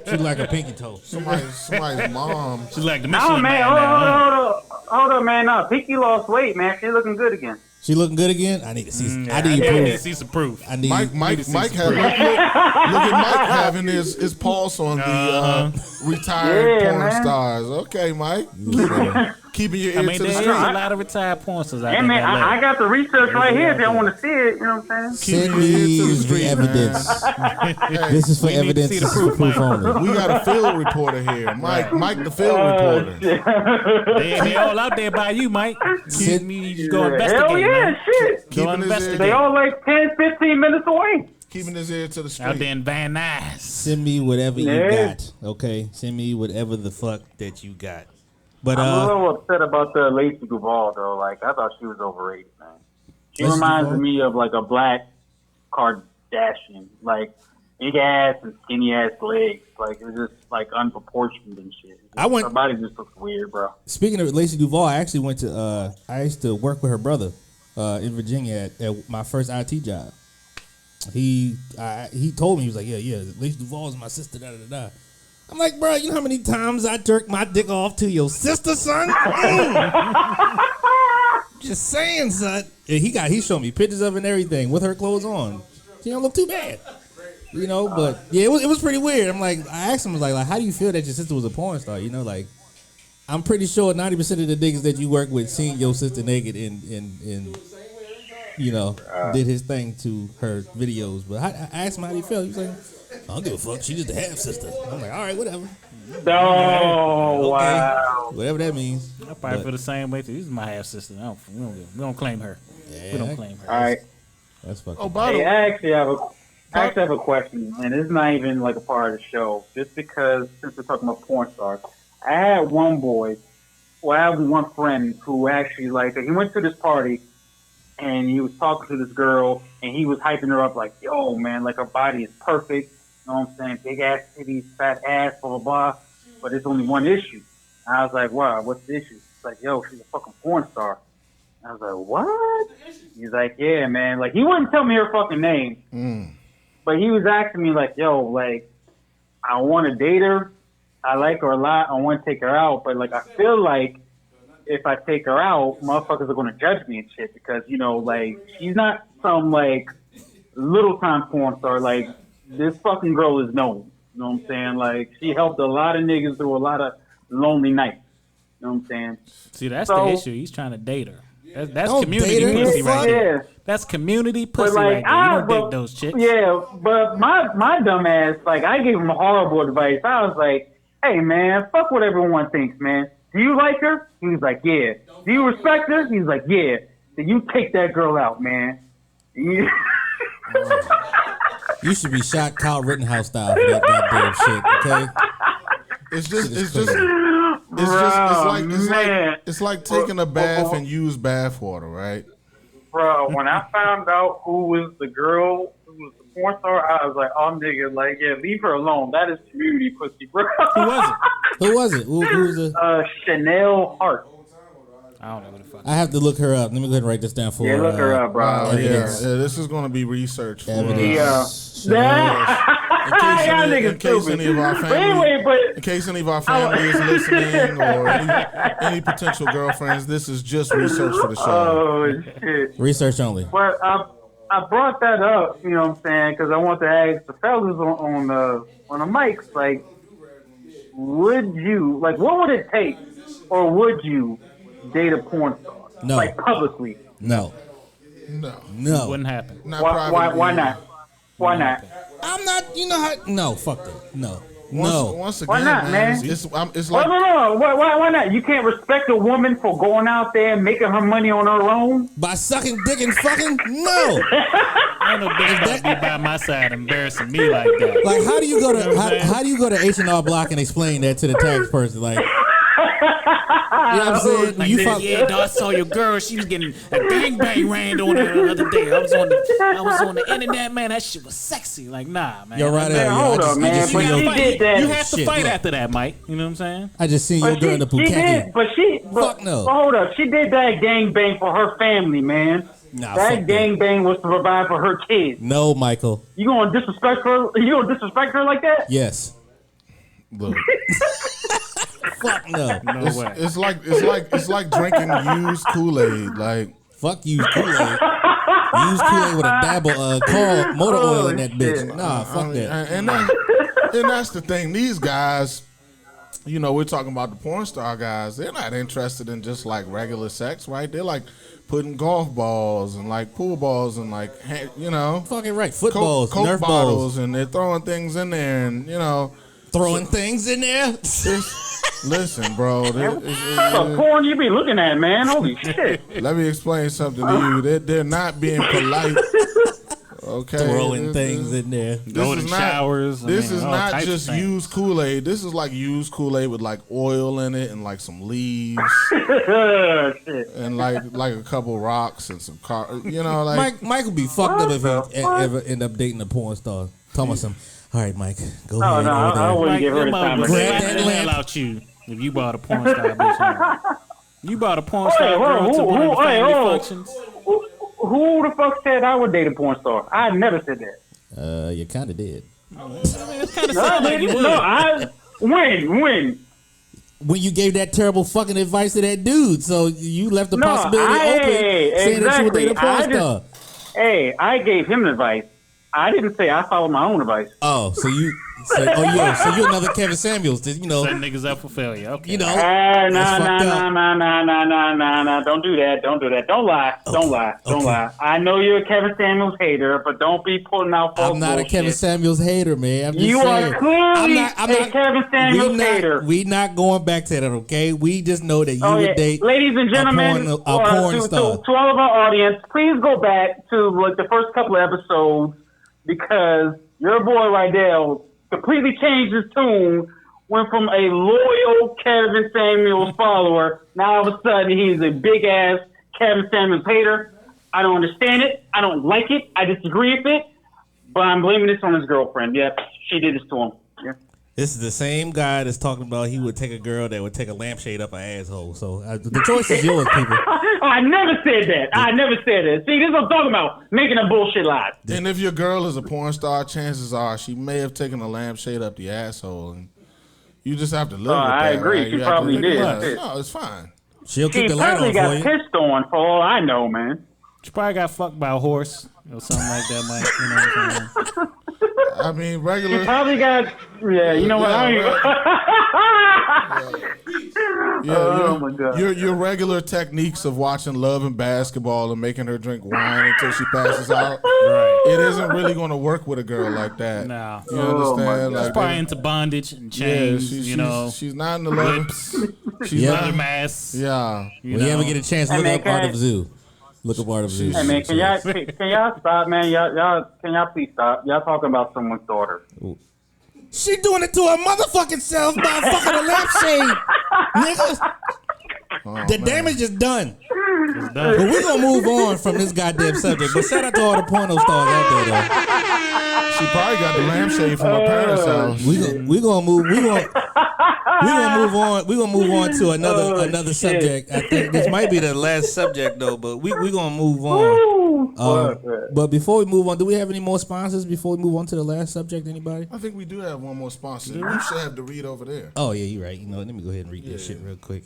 She look like a pinky toe. Somebody's mom. She's like the No, Michelin man, man. hold on, man. No, Pinky lost weight, man. She's looking good again. She looking good again. I need to see. Yeah, I need I need to proof. see some proof. I need. Mike had look at Mike having his pulse on the retired Yeah, porn man. stars. Okay, Mike. Keeping your ear I mean, to the there is street. a lot of retired porn stars out Hey, there. man, that I love. got the research right here if y'all want to see it. You know what I'm saying? Send Keep your ear me to the the street, evidence. This is for We need to evidence. see the This is for proof, proof Mike. only. We got a field reporter here. Mike the field reporter. They all out there by you, Mike. Send- You just go investigate, Hell yeah, man. shit. Go Keeping his investigate. They all like 10, 15 minutes away. Keeping his ear to the Out street. there in Van Nuys. Send me whatever you Yeah. got. Okay, send me whatever the fuck that you got. But I'm a little upset about the Lacey Duvall, though. Like, I thought she was overrated, man. She Lacey reminds Duvall? me of, like, a black Kardashian. Like, big ass and skinny ass legs. Like, it was just, like, unproportioned and shit. Her body just looks weird, bro. Speaking of Lacey Duvall, I actually went to. I used to work with her brother in Virginia at my first IT job. He told me, he was like, yeah, Lacey Duvall is my sister. Da da da. I'm like, bro, you know how many times I jerked my dick off to your sister, son? Just saying, son. And he showed me pictures of it and everything with her clothes on. She don't look too bad. You know, but yeah, it was pretty weird. I'm like, I asked him, like, how do you feel that your sister was a porn star? You know, like, I'm pretty sure 90% of the niggas that you work with seen your sister naked and you know, did his thing to her videos. But I asked him how he felt. He was like, I don't give a fuck. She just a half sister. I'm like, all right, whatever. Oh, okay. Wow. Whatever that means. I probably feel the same way too. This is my half sister. We don't claim her. Yeah. We don't claim her. All right. That's fucking. Oh, by the Hey, way, I actually have a question, and it's not even like a part of the show. Just because, since we're talking about porn stars, I had one boy, well, I have one friend who actually, like, he went to this party, and he was talking to this girl, and he was hyping her up like, yo, man, like, her body is perfect. You know what I'm saying? Big ass titties, fat ass, blah, blah, blah. But there's only one issue. And I was like, wow, what's the issue? It's like, yo, she's a fucking porn star. And I was like, what? He's like, yeah, man. Like, he wouldn't tell me her fucking name. But he was asking me, like, yo, like, I want to date her. I like her a lot. I want to take her out. But, like, I feel like if I take her out, motherfuckers are going to judge me and shit. Because, you know, like, she's not some, like, little-time porn star. Like, this fucking girl is known. You know what I'm saying? Like, she helped a lot of niggas through a lot of lonely nights. You know what I'm saying? See, that's the issue. He's trying to date her. That's Don't community date her. pussy right there. Yeah. That's community pussy But, right like, there. You don't date those chicks. Yeah, but my dumb ass, like, I gave him horrible advice. I was like, hey, man, fuck what everyone thinks, man. Do you like her? He was like, yeah. Do you respect her? He was like, yeah. Then you take that girl out, man. You should be shot Kyle Rittenhouse style for that goddamn shit, okay? It's like taking a bath and use bath water, right? Bro, when I found out who was the girl who was the porn star, I was like, oh, nigga, like, yeah, leave her alone. That is community pussy, bro. Who was it? Who was it? Who was the? Chanel Hart. I don't know what the fuck. I have to look her up. Let me go ahead and write this down for Yeah, look her up, bro. Yeah, this is going to be research. Evidence. In case any of our family is listening, or any potential girlfriends, this is just research for the show. Oh, shit. Research only. But I brought that up, you know what I'm saying, because I want to ask the fellas on the mics, like, would you, like, what would it take, or would you date a porn star? No. Like, publicly? No. Wouldn't happen. Why not? Why not? I'm not, you know how, no, fuck that. No. Once again, Why not, man? It's like, No. Why not? You can't respect a woman for going out there and making her money on her own? By sucking dick and fucking? No. I know bitch about to be by my side embarrassing me like that. Like, how do you go to how do you go to H&R Block and explain that to the tax person? Like, you know what I'm saying? Like, yeah, dog, I saw your girl. She was getting a gangbang ran on her the other day. I was on the internet, man. That shit was sexy. Like, nah, man. You're right. Hold up, man. But she did that. You have to Shit, fight look. after that, Mike. You know what I'm saying? I just seen your girl in the She did, Pukaki. but Fuck no. Hold up, she did that gangbang for her family, man. Nah, That fuck gangbang was to provide for her kids. No, Michael. You gonna disrespect her? You gonna disrespect her like that? Yes. look, Fuck no. No way. it's like drinking used Kool-Aid. Like, Fuck used Kool-Aid. Used Kool-Aid with a dab of motor oil in that bitch. Nah, fuck that. and that's the thing. These guys, you know, we're talking about the porn star guys. They're not interested in just like regular sex, right? They're like putting golf balls and like pool balls and like, you know, Fucking right. Footballs, Coke Nerf bottles, balls. and they're throwing things in there, and you know, Throwing things in there. listen, bro. What the porn you be looking at, man? Holy shit! Let me explain something to you. They're not being polite. Okay, Throwing things in there. Going in showers. This is all not types of just things. used Kool-Aid. This is like used Kool-Aid with like oil in it and like some leaves Shit. and like a couple rocks and some car. You know, like Mike would be fucked up if he ever end up dating a porn star. Tell me some. All right, Mike, go No, ahead. no, over I there. wouldn't Mike, give her your the mother time would of Grab slap that the hell lamp. out you if you bought a porn star bitch home. You bought a porn star girl to one of the hey, family hold on. functions. Who the fuck said I would date a porn star? I never said that. You kind of did. I mean, it's kind of No, sound like you would. when? When you gave that terrible fucking advice to that dude, so you left the possibility open, saying that you would date a porn star. Hey, I gave him advice. I didn't say I follow my own advice. Oh, so you're another Kevin Samuels. Set niggas up for failure. Okay. No. Don't do that. Don't lie. Okay. Don't lie. I know you're a Kevin Samuels hater, but don't be putting out false I'm not bullshit. a Kevin Samuels hater, man. I'm just you saying. are clearly a Kevin Samuels hater. We not going back to that, okay? We just know that you would date ladies and gentlemen, a porn star. To all of our audience, please go back to the first couple of episodes because your boy Rydell completely changed his tune, went from a loyal Kevin Samuels follower, now all of a sudden he's a big-ass Kevin Samuels hater. I don't understand it. I don't like it. I disagree with it. But I'm blaming this on his girlfriend. Yeah, she did this to him. Yeah. This is the same guy that's talking about he would take a girl that would take a lampshade up her asshole. So the choice is yours, people. I never said that. See, this is what I'm talking about. Making a bullshit lie. And if your girl is a porn star, chances are she may have taken a lampshade up the asshole. And you just have to live with that. I agree. Right? She probably did. No, it's fine. She'll keep the light on for you. She probably got pissed on for all I know, man. She probably got fucked by a horse or something like that, Mike. You know what I'm saying? I mean, regular. She probably got. Yeah, you know what? Oh my God. Your regular techniques of watching Love and Basketball and making her drink wine until she passes out. Right. It isn't really going to work with a girl like that. No. You understand? She's probably into bondage and chains. She's not in the whips. She's not in mass. Yeah. You ever get a chance, look up Art of Zoo. Look up Art of Zoo. Hey man, can y'all stop, man? Can y'all please stop? Y'all talking about someone's daughter. Ooh. She doing it to her motherfucking self by fucking a lampshade, nigga. The damage is done. But we're gonna move on from this goddamn subject. But shout out to all the porno stars out there, though. She probably got the lampshade from her parents' house. We gonna move on to another subject. I think this might be the last subject though, but we gonna move on. But before we move on, do we have any more sponsors before we move on to the last subject? Anybody? I think we do have one more sponsor. You should have to read over there. Oh yeah, you're right. Let me go ahead and read this shit real quick.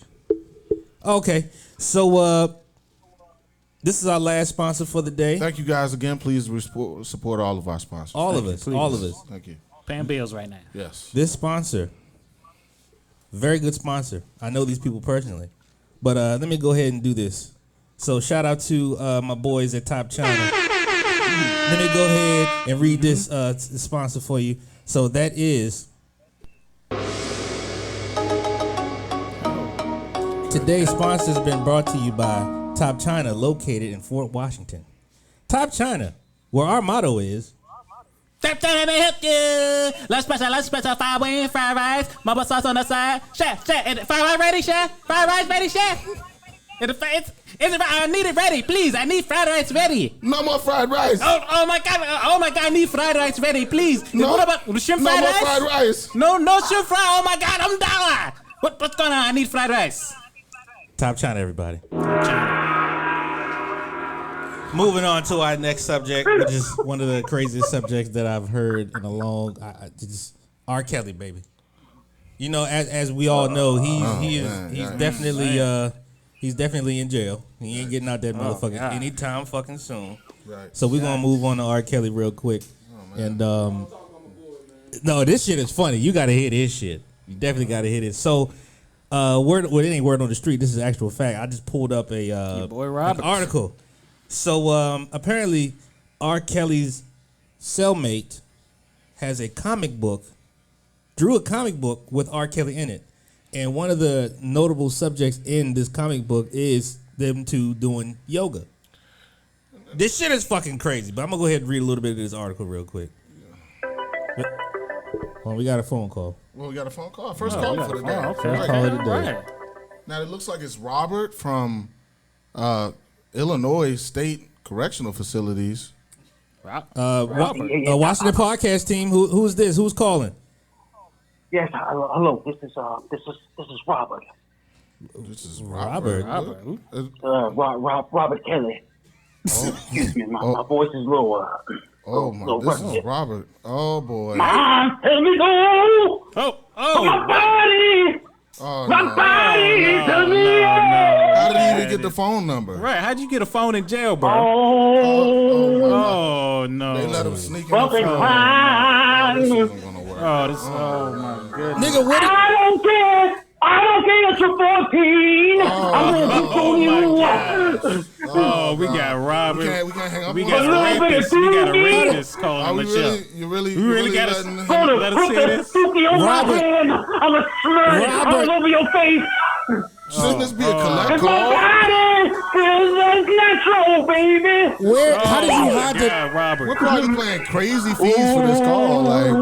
Okay, so this is our last sponsor for the day. Thank you guys again. Please support all of our sponsors. All of us. Thank you. Paying bills right now. Yes. This sponsor, very good sponsor. I know these people personally, but let me go ahead and do this. So shout out to my boys at Top China. Let me go ahead and read this sponsor for you. So that is. Today's sponsor has been brought to you by Top China, located in Fort Washington. Top China, where our motto is. Top China may help you. Lunch special, 5-wing fried rice, mama sauce on the side. Chef, fried rice ready, chef? Fried rice ready, chef? I need it ready, please. I need fried rice ready. No more fried rice. Oh my God, I need fried rice ready, please. No, what about shrimp fried rice? No more fried rice. No shrimp fried. Oh my God, I'm down. What's going on? I need fried rice. Top China, everybody. Moving on to our next subject, which is one of the craziest subjects that I've heard in a long. Just R. Kelly, baby. You know, as we all know, he's definitely in jail. He ain't getting out that motherfucker anytime fucking soon. Right. So we're gonna move on to R. Kelly real quick. And no, this shit is funny. You gotta hear this shit. You definitely gotta hear this. So. It ain't word on the street. This is actual fact. I just pulled up an article. So apparently, R. Kelly's cellmate has a comic book, drew a comic book with R. Kelly in it, and one of the notable subjects in this comic book is them two doing yoga. This shit is fucking crazy. But I'm gonna go ahead and read a little bit of this article real quick. Well, we got a phone call. Well, we got a phone call. First call for the day. First call of the day. Right. Now, it looks like it's Robert from Illinois State Correctional Facilities. Washington podcast team. Who's this? Who's calling? Yes, hello. This is Robert. This is Robert. Robert Kelly. Excuse me, my voice is low. This is Robert. Oh boy. Mom, tell me go. Oh. My body. Oh, Somebody tell me. How did he even get the phone number? Right, how'd you get a phone in jail, bro? Oh, no. They let him sneak in the Broken phone. crime. This isn't gonna work. Oh my goodness. Nigga, what? I don't care. I don't care if you're 14. I'm gonna pull you up. Oh, we got Robert. We can't hang up. We on got him. rapists. We got a rapist calling Are on we the show. really? You really? We really got letting him? to let us hear this. Robert. I'm a slur all over your face. Shouldn't this be a collect It's my call? body. It's natural, baby. Where? How did you hide the? Robert? We're probably paying crazy fees for this call. Like,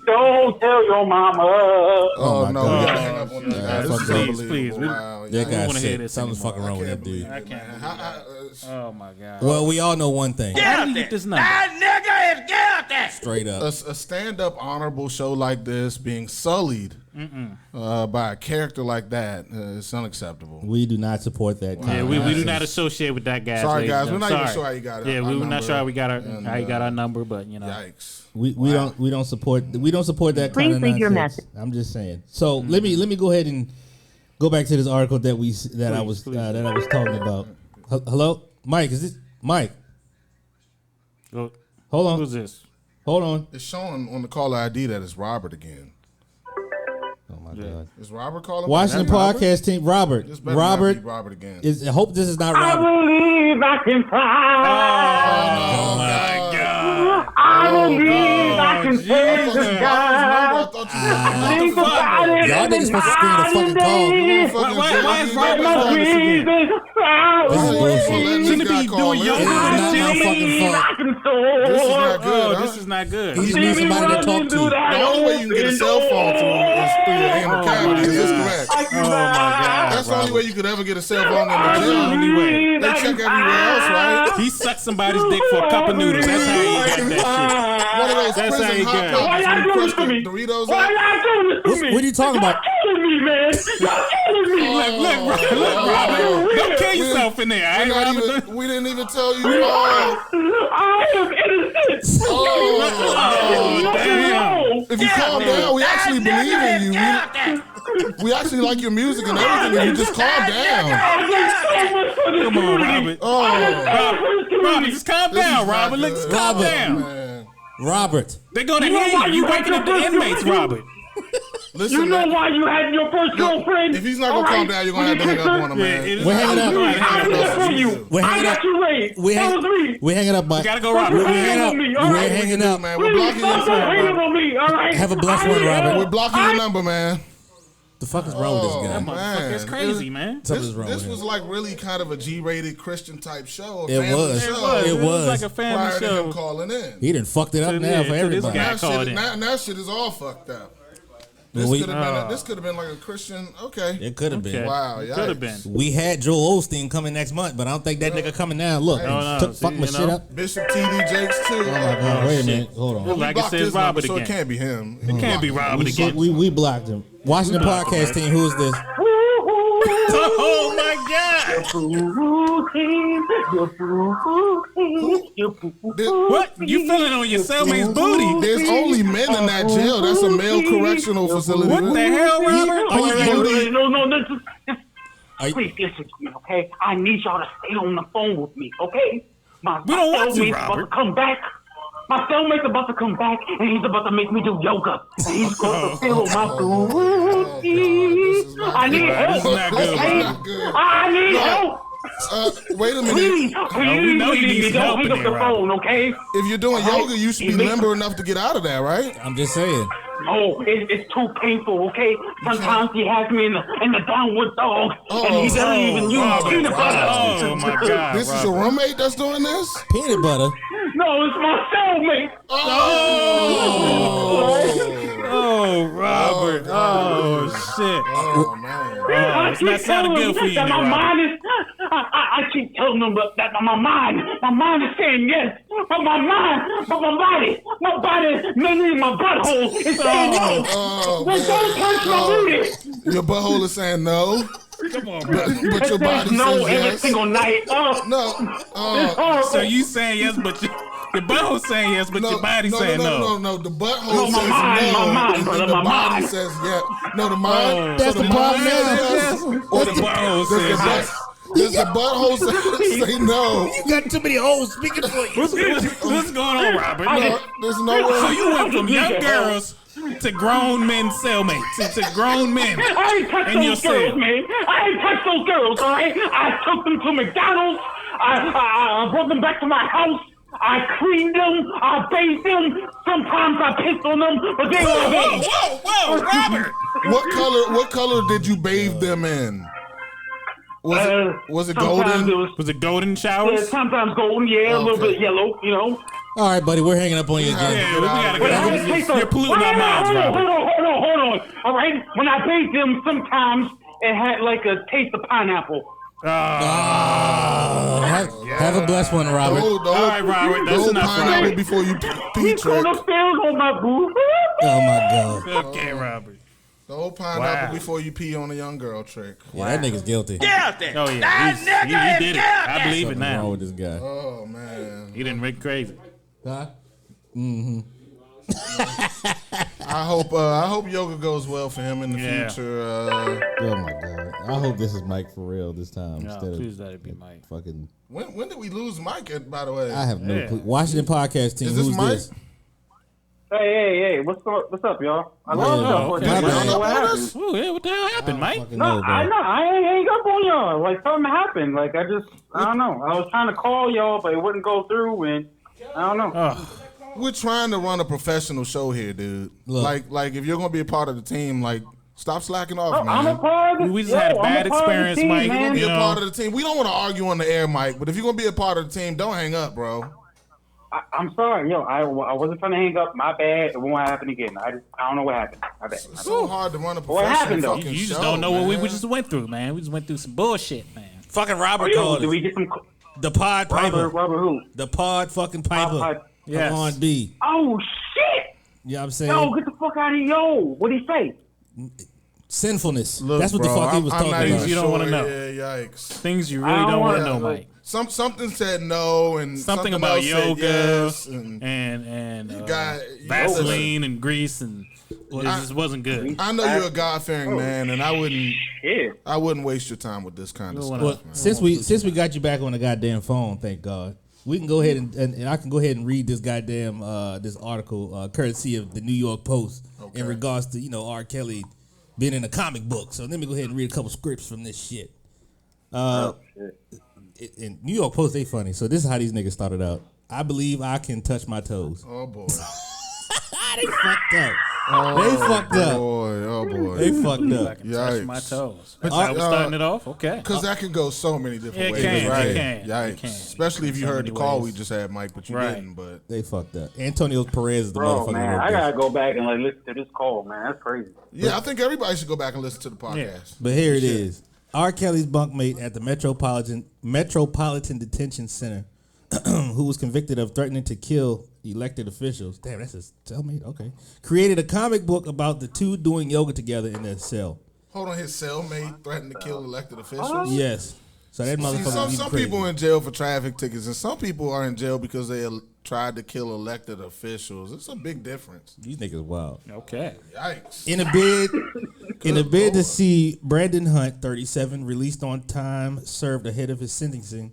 don't tell your mama. oh my no, God. we gotta hang up on this guy. This is Please, unbelievable. please. Wow, That yeah. guy's wanna hear sick. this Something's anymore. fucking wrong with I that can't dude. believe it, man. Oh my God. Well, we all know one thing. How did you get this number? That nigga is guilty. Straight up. A stand-up honorable show like this being sullied by a character like that is unacceptable. We do not support that. Yeah, kind we of do nonsense. not associate with that guy. Sorry, ladies guys. and We're not gentlemen. even sure how you got it. Yeah, we're not number. sure how we got our And, how you got our number, but you know. Yikes. We don't support that kind of nonsense. Please leave your message. I'm just saying. So let me go ahead and go back to this article that I was talking about. Hello, Mike. Is this Mike? Oh, Hold on. who's this? Hold on. It's showing on the caller ID that it's Robert again. Oh my God. Is Robert calling? Washington podcast team. Robert. This better not Robert. be Robert again. I hope this is not I Robert. believe I can fly. Oh my God. I believe I can Jesus. save the I sky. thought you Think about it. Y'all niggas supposed to screen the fucking call. Why is Robert My calling us again? dreams are This is bullshit. Shouldn't it be doing yoga? It is not my fucking fault. This is not good. Oh, huh? this is not good. He just needs somebody to talk to. The only way you can get a cell phone through is through your anal cavity. Is this correct? Oh my God. That's the only way you could ever get a cell phone in the That's the gym. only way. They check everywhere else, right? He sucked somebody's dick for a cup of noodles. That's how he got that One of those That's how prison you hot got it. Why pockets y'all you doing crush this to the me? Doritos Why up. y'all doing this to me? What are you talking about? Y'all killing me, man. Y'all killing me. Look, Robert. Don't kill yourself in there. We're not Robert. even, we didn't even tell you. I am innocent. Oh, damn. If you calm down, we actually believe in you. We actually like your music and everything, and you just calm down. Come on, Robert. Robert, just calm This is down, not Robert. good. Let's calm Robert. down. Man. Robert. They're gonna hear you. You waking up the inmates, Robert. Listen, You know man. why you had your first girlfriend? If he's not gonna calm down, you're gonna have to hang up on him, man. We're hanging up. We're I hanging got up. you raped. We're That was me. hanging up, Mike. Gotta go, Robert. We're hanging up. All We're right. hanging up. Man, we're Please blocking your stop hanging number. on me, all right? Have a blessed one, Robert. We're blocking your number, man. The fuck is wrong with this guy? Motherfucker, it's crazy, man. Something's wrong This with was him. like really kind of a G-rated Christian type show. It was. It was like a family Prior to him show. calling in. He done fucked it up To- now yeah, for to this everybody. guy. Now called shit, in. now shit is all fucked up. This We- could have been like a Christian. Okay. It could have been. Okay. Wow. Could Yikes. have been. We had Joel Osteen coming next month, but I don't think that nigga coming now. Look, Oh, no. took See, fuck my you shit know? up. Bishop T.D. Jakes too. Oh my God! Wait a minute. Hold on. Look like it blocked says his number, Robert so it again. can't be him. It can't be Robert again. We blocked him. Washington podcast team. Who is this? Oh my God! What? You feeling on your cellmate's booty? There's only men in that jail. That's a male correctional facility. What the hell, Robert? Please listen to me, okay? I need y'all to stay on the phone with me, okay? My We don't want to, cellmate's about to Robert. come back. My cellmate's about to come back, and he's about to make me do yoga. And he's going to fill my booty. I need help. This is not good. okay? Not good. I need help. Wait a minute. Please, we know you need some help don't in pick up there, the phone, okay? If you're doing yoga, you should be limber enough to get out of that, right? I'm just saying. No, it's too painful, okay? Sometimes he has me in the downward dog, and he doesn't even use peanut butter. Oh my God! This is a roommate that's doing this? Peanut butter. No, it's my cellmate. Oh, Robert! Oh shit! Oh, man. I it's not keep sounding telling good for you, that my Robert. mind is. I keep telling them that my mind is saying yes, but my body, mainly my butthole, is saying no. Oh, Well, don't touch my booty. Your butthole is saying no, Come on, but, Robert. but your body no says every yes. single night. No. It's horrible. So you saying yes, but Your butthole saying yes, but your body saying no. No. The butthole No, my says mind, no, my mind, and brother, then the my body mind. says yeah. No, the mind. That's so the mind problem says now. yes, Or the butthole says yes. Does the butthole say no? You got too many hoes speaking for you. What's going on, Robert? No, there's no way. So you went from young girls to grown men cellmates, to grown men. I ain't touched And you're those girls, saying- man. I ain't touched those girls, all right? I took them to McDonald's. I brought them back to my house. I cleaned them. I bathed them. Sometimes I pissed on them, but they were bathed. Whoa, Robert! What color did you bathe them in? Was it Sometimes golden? Was it golden Yeah, showers? sometimes golden, yeah, a little Okay. bit yellow, you know. All right, buddy, we're hanging up on you again. Yeah, we gotta But I go. don't taste You're polluting our minds, Robert. Hold on. All right, when I bathed them, sometimes it had like a taste of pineapple. Have a blessed one, Robert. All right, Robert, that's enough, pineapple Robert. before you pee He's trick. gonna fail on my boo. Oh my God. Okay, Robert. The old pineapple before you pee on a young girl trick. Yeah, that nigga's guilty. Guilty. Oh yeah, That he nigga is did it. guilty. I believe it What's wrong now. with this guy? Oh man. He didn't make crazy. Huh? I hope yoga goes well for him in the Yeah. future. Oh my God. I hope this is Mike for real this time No, instead please of let it be Mike. fucking. When did we lose Mike? By the way, I have no Yeah. clue. Washington podcast team. Is this Who's Mike? this? Hey, what's up, y'all? I love Yeah, y'all. okay. I don't My know what bad. happened. Oh yeah, what the hell happened, Mike? Fucking No, know, bro. I ain't hang up on y'all. Like something happened. Like I don't know. I was trying to call y'all, but it wouldn't go through, and I don't know. Oh, we're trying to run a professional show here, dude. Look. Like if you're gonna be a part of the team, like stop slacking off, I'm a man. part of the We just had a bad I'm part of the experience, team, Mike. man. Be You a know. part of the team. We don't want to argue on the air, Mike. But if you're gonna be a part of the team, don't hang up, bro. I'm sorry, I wasn't trying to hang up. My bad. It won't happen again. I don't know what happened. My bad. It's so hard to run a What happened, professional though? fucking you just show, don't know what we man. just went through, man. We just went through some bullshit, man. Fucking Robert Yo, called did us. we get some The pod piper. Robert who? The pod fucking piper. Pod- Yes. Come on, B. Oh shit! You know what I'm saying? Yo, get the fuck out of here, yo! What'd he say? Sinfulness. Look, That's what bro, the fuck he was I'm talking not about. even You don't wanna sure. know. Yeah, yikes. Things you I really don't don't want to wanna- know, Mike. Something said no, and Something something about else said yoga yes, and and got- Vaseline and grease, and it just wasn't good. I know you're a God-fearing man, and I wouldn't waste your time with this kind of You stuff. don't Well, wanna- since we got you back on the goddamn phone, thank God. We can go ahead and I can go ahead and read this goddamn this article courtesy of the New York Post in regards to R. Kelly being in a comic book. So let me go ahead and read a couple scripts from this shit. In New York Post, they funny. So this is how these niggas started out. I believe I can touch my toes. Oh boy! They fucked up. They fucked up. Oh boy! They fucked up. Touch Yikes. my toes. That's how we're starting it off. Okay. Because that can go so many different It ways, can, right? it can, Yikes! it can. Especially if you So heard many the call ways. we just had, Mike, but you Right. didn't. But They fucked up. Antonio Perez is the Bro, motherfucker. man, who wrote I this. gotta go back and listen to this call, man. That's crazy. yeah, I think everybody should go back and listen to the podcast. But here it is. R. Kelly's bunkmate at the Metropolitan Detention Center, who was convicted of threatening to kill elected officials. Damn, that's his cellmate. Okay. Created a comic book about the two doing yoga together in their cell. Hold on, his cellmate threatened to kill elected officials. Yes. So that See, motherfucker. some people in jail for traffic tickets, and some people are in jail because they tried to kill elected officials. It's a big difference. These niggas wild. Okay. Yikes! In a bid to see Brandon Hunt, 37, released on time, served ahead of his sentencing.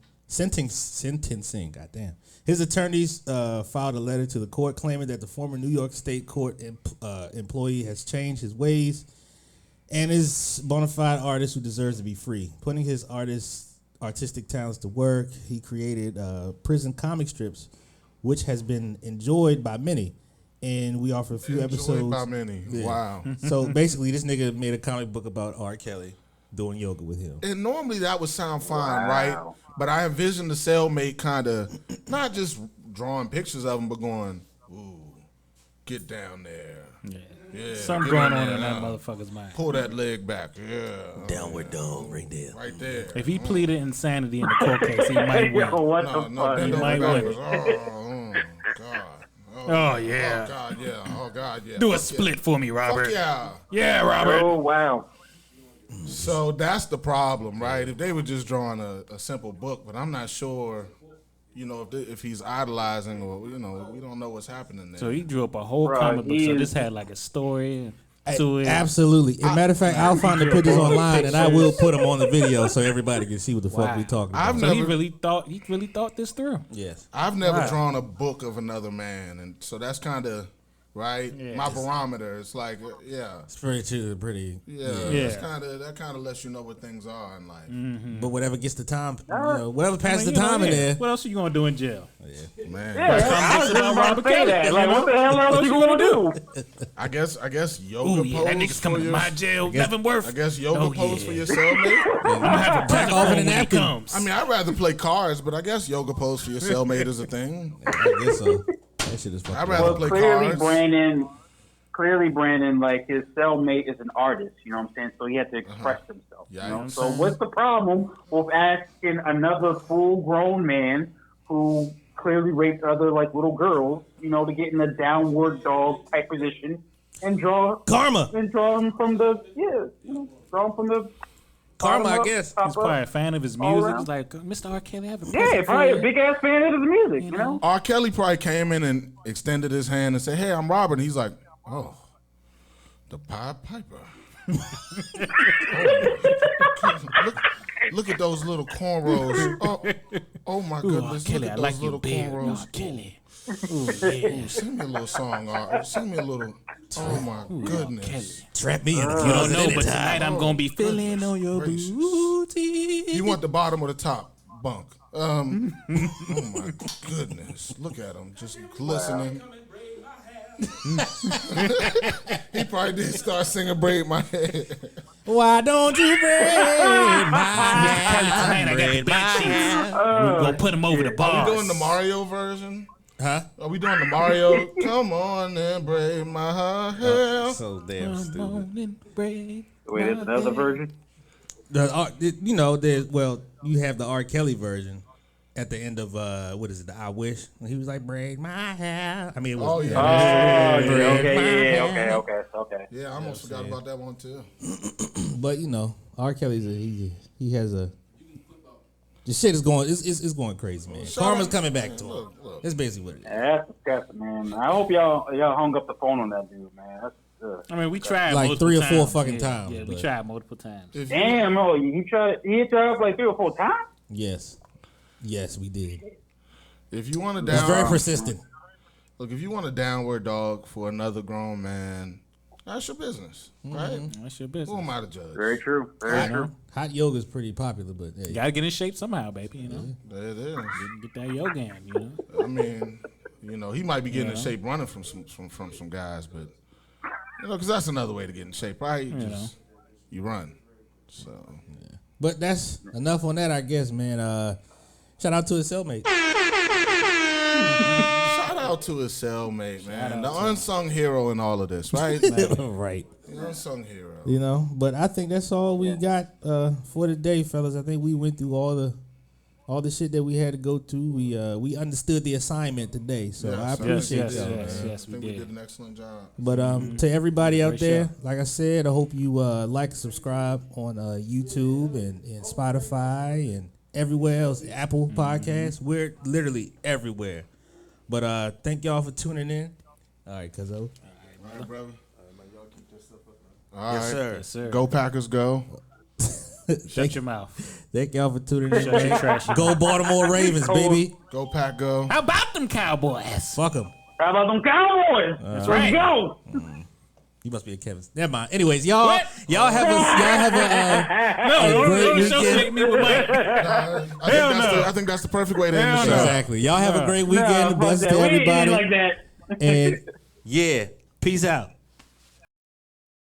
Goddamn. His attorneys filed a letter to the court claiming that the former New York State Court employee has changed his ways and is a bona fide artist who deserves to be free. Putting his artistic talents to work, he created prison comic strips, which has been enjoyed by many. And we offer a few Enjoyed episodes. by many. Yeah. Wow. So basically, this nigga made a comic book about R. Kelly doing yoga with him. And normally that would sound fine, right? But I envision the cellmate kind of not just drawing pictures of him, but going, "Ooh, get down there, yeah, Something get going in on there in that now. motherfucker's mind. Pull that leg back, yeah, Downward dog right there. right there." If he pleaded insanity in the court case, he might Yo, win. what No, the no, fuck? bend You over might backwards. win. Oh, God. Oh, yeah. Oh, God, yeah. Oh, God, yeah. Do a Fuck split for me, Yeah. Robert. Fuck yeah. Yeah, Robert. Oh, wow. So that's the problem, right? If they were just drawing a simple book, but I'm not sure you know, if he's idolizing or you know, we don't know what's happening there. So he drew up a whole comic book. So this had like a story to it. Absolutely. As a matter of fact, I'll find the pictures online and I will put them on the video so everybody can see what the fuck we talking about. He really thought this through. Yes. I've never drawn a book of another man, and so that's kind of right. Yeah, my barometer. It's like, it's pretty. It's that kind of lets you know what things are in life. Mm-hmm. But whatever gets the time, whatever passes the time in there. What else are you gonna do in jail? Man. I was just about to say that. Like, what the hell else you gonna do? I guess yoga pose. That nigga's coming to my jail. Leavenworth. I guess yoga pose for your cellmate. I'm gonna have a back off in the napkin. I mean, I'd rather play cards, but I guess yoga pose for your cellmate is a thing. I guess so. That shit is fucking. I'd rather play cards. Clearly, Brandon, like his cellmate is an artist. You know what I'm saying? So he had to express himself. Yeah, you know? So what's the problem with asking another full-grown man who clearly raped other like little girls, you know, to get in a downward dog type position and draw karma and draw him from the draw him from the karma, I guess. He's probably a fan of his music. He's like, Mr. R. Kelly, I have a present probably for a you. big ass fan of his music, you know? R. Kelly probably came in and extended his hand and said, "Hey, I'm Robert." And he's like, "Oh, the Pied Piper." Look at those little cornrows. Oh my goodness. Kelly, look at I those like your little beard. cornrows. Kelly. Ooh, sing me a little song, Art. Sing me a little. Oh my goodness. Kelly. Trap me in the You don't know, but tonight I'm gonna be feeling on your gracious. booty. You want the bottom or the top bunk? Oh my goodness. Look at him just glistening. He probably did start singing "Braid My Hair." Why don't you braid my Kelly, tonight I got the bed sheets. We're gonna put him over the Are bars. we doing the Mario version? Huh? Are we doing the Mario? Come on and braid my hair. So damn stupid. Wait, there's another version? You have the R. Kelly version at the end of what is it? The I Wish. When he was like, "Braid my hair." I mean, it was. Okay. Yeah, I almost forgot about that one too. But R. Kelly's he has a. The shit is going. It's going crazy, man. Karma's coming back to him. Look. That's basically what it is. That's disgusting, man. I hope y'all hung up the phone on that dude, man. That's I mean, we tried like multiple 3 or 4 times. fucking times. Yeah, we but- tried multiple times. damn. Oh, he hit you up like 3 or 4 times. Yes, we did. If you want to It's down, very persistent. look. If you want a downward dog for another grown man, that's your business, right? That's your Who business. am I to judge? Very true. Very true. Hot yoga is pretty popular, but hey, You gotta get in shape somehow, baby. You know, There it is. get that yoga in. You know. I mean, he might be getting in shape running from some guys, but because that's another way to get in shape, right? You run. So but that's enough on that, I guess, man. Shout out to his cellmate. shout out to his cellmate, man, the unsung hero in all of this, right? Right. The unsung hero. But I think that's all we got for today, fellas. I think we went through all the shit that we had to go through. We understood the assignment today, so I appreciate y'all. Yes, I think we did an excellent job. But to everybody out there, like I said, I hope you like and subscribe on YouTube and Spotify and everywhere else, Apple Podcasts. We're literally everywhere. But thank y'all for tuning in. All right, cuzzo. All right, brother. All right. Yes, sir. Go Packers, go. Shut your mouth. Thank y'all for tuning in. Shut your trash. Go Baltimore Ravens, baby. Go Pack, go. How about them Cowboys? Fuck them. How about them Cowboys? Let's right. go. You must be a Kevin. Never mind. Anyways, y'all have a No, great don't weekend. make me with my. I think that's the perfect way to end the show. Exactly. Y'all have a great weekend. Blessings to everybody. Like that. And yeah, peace out.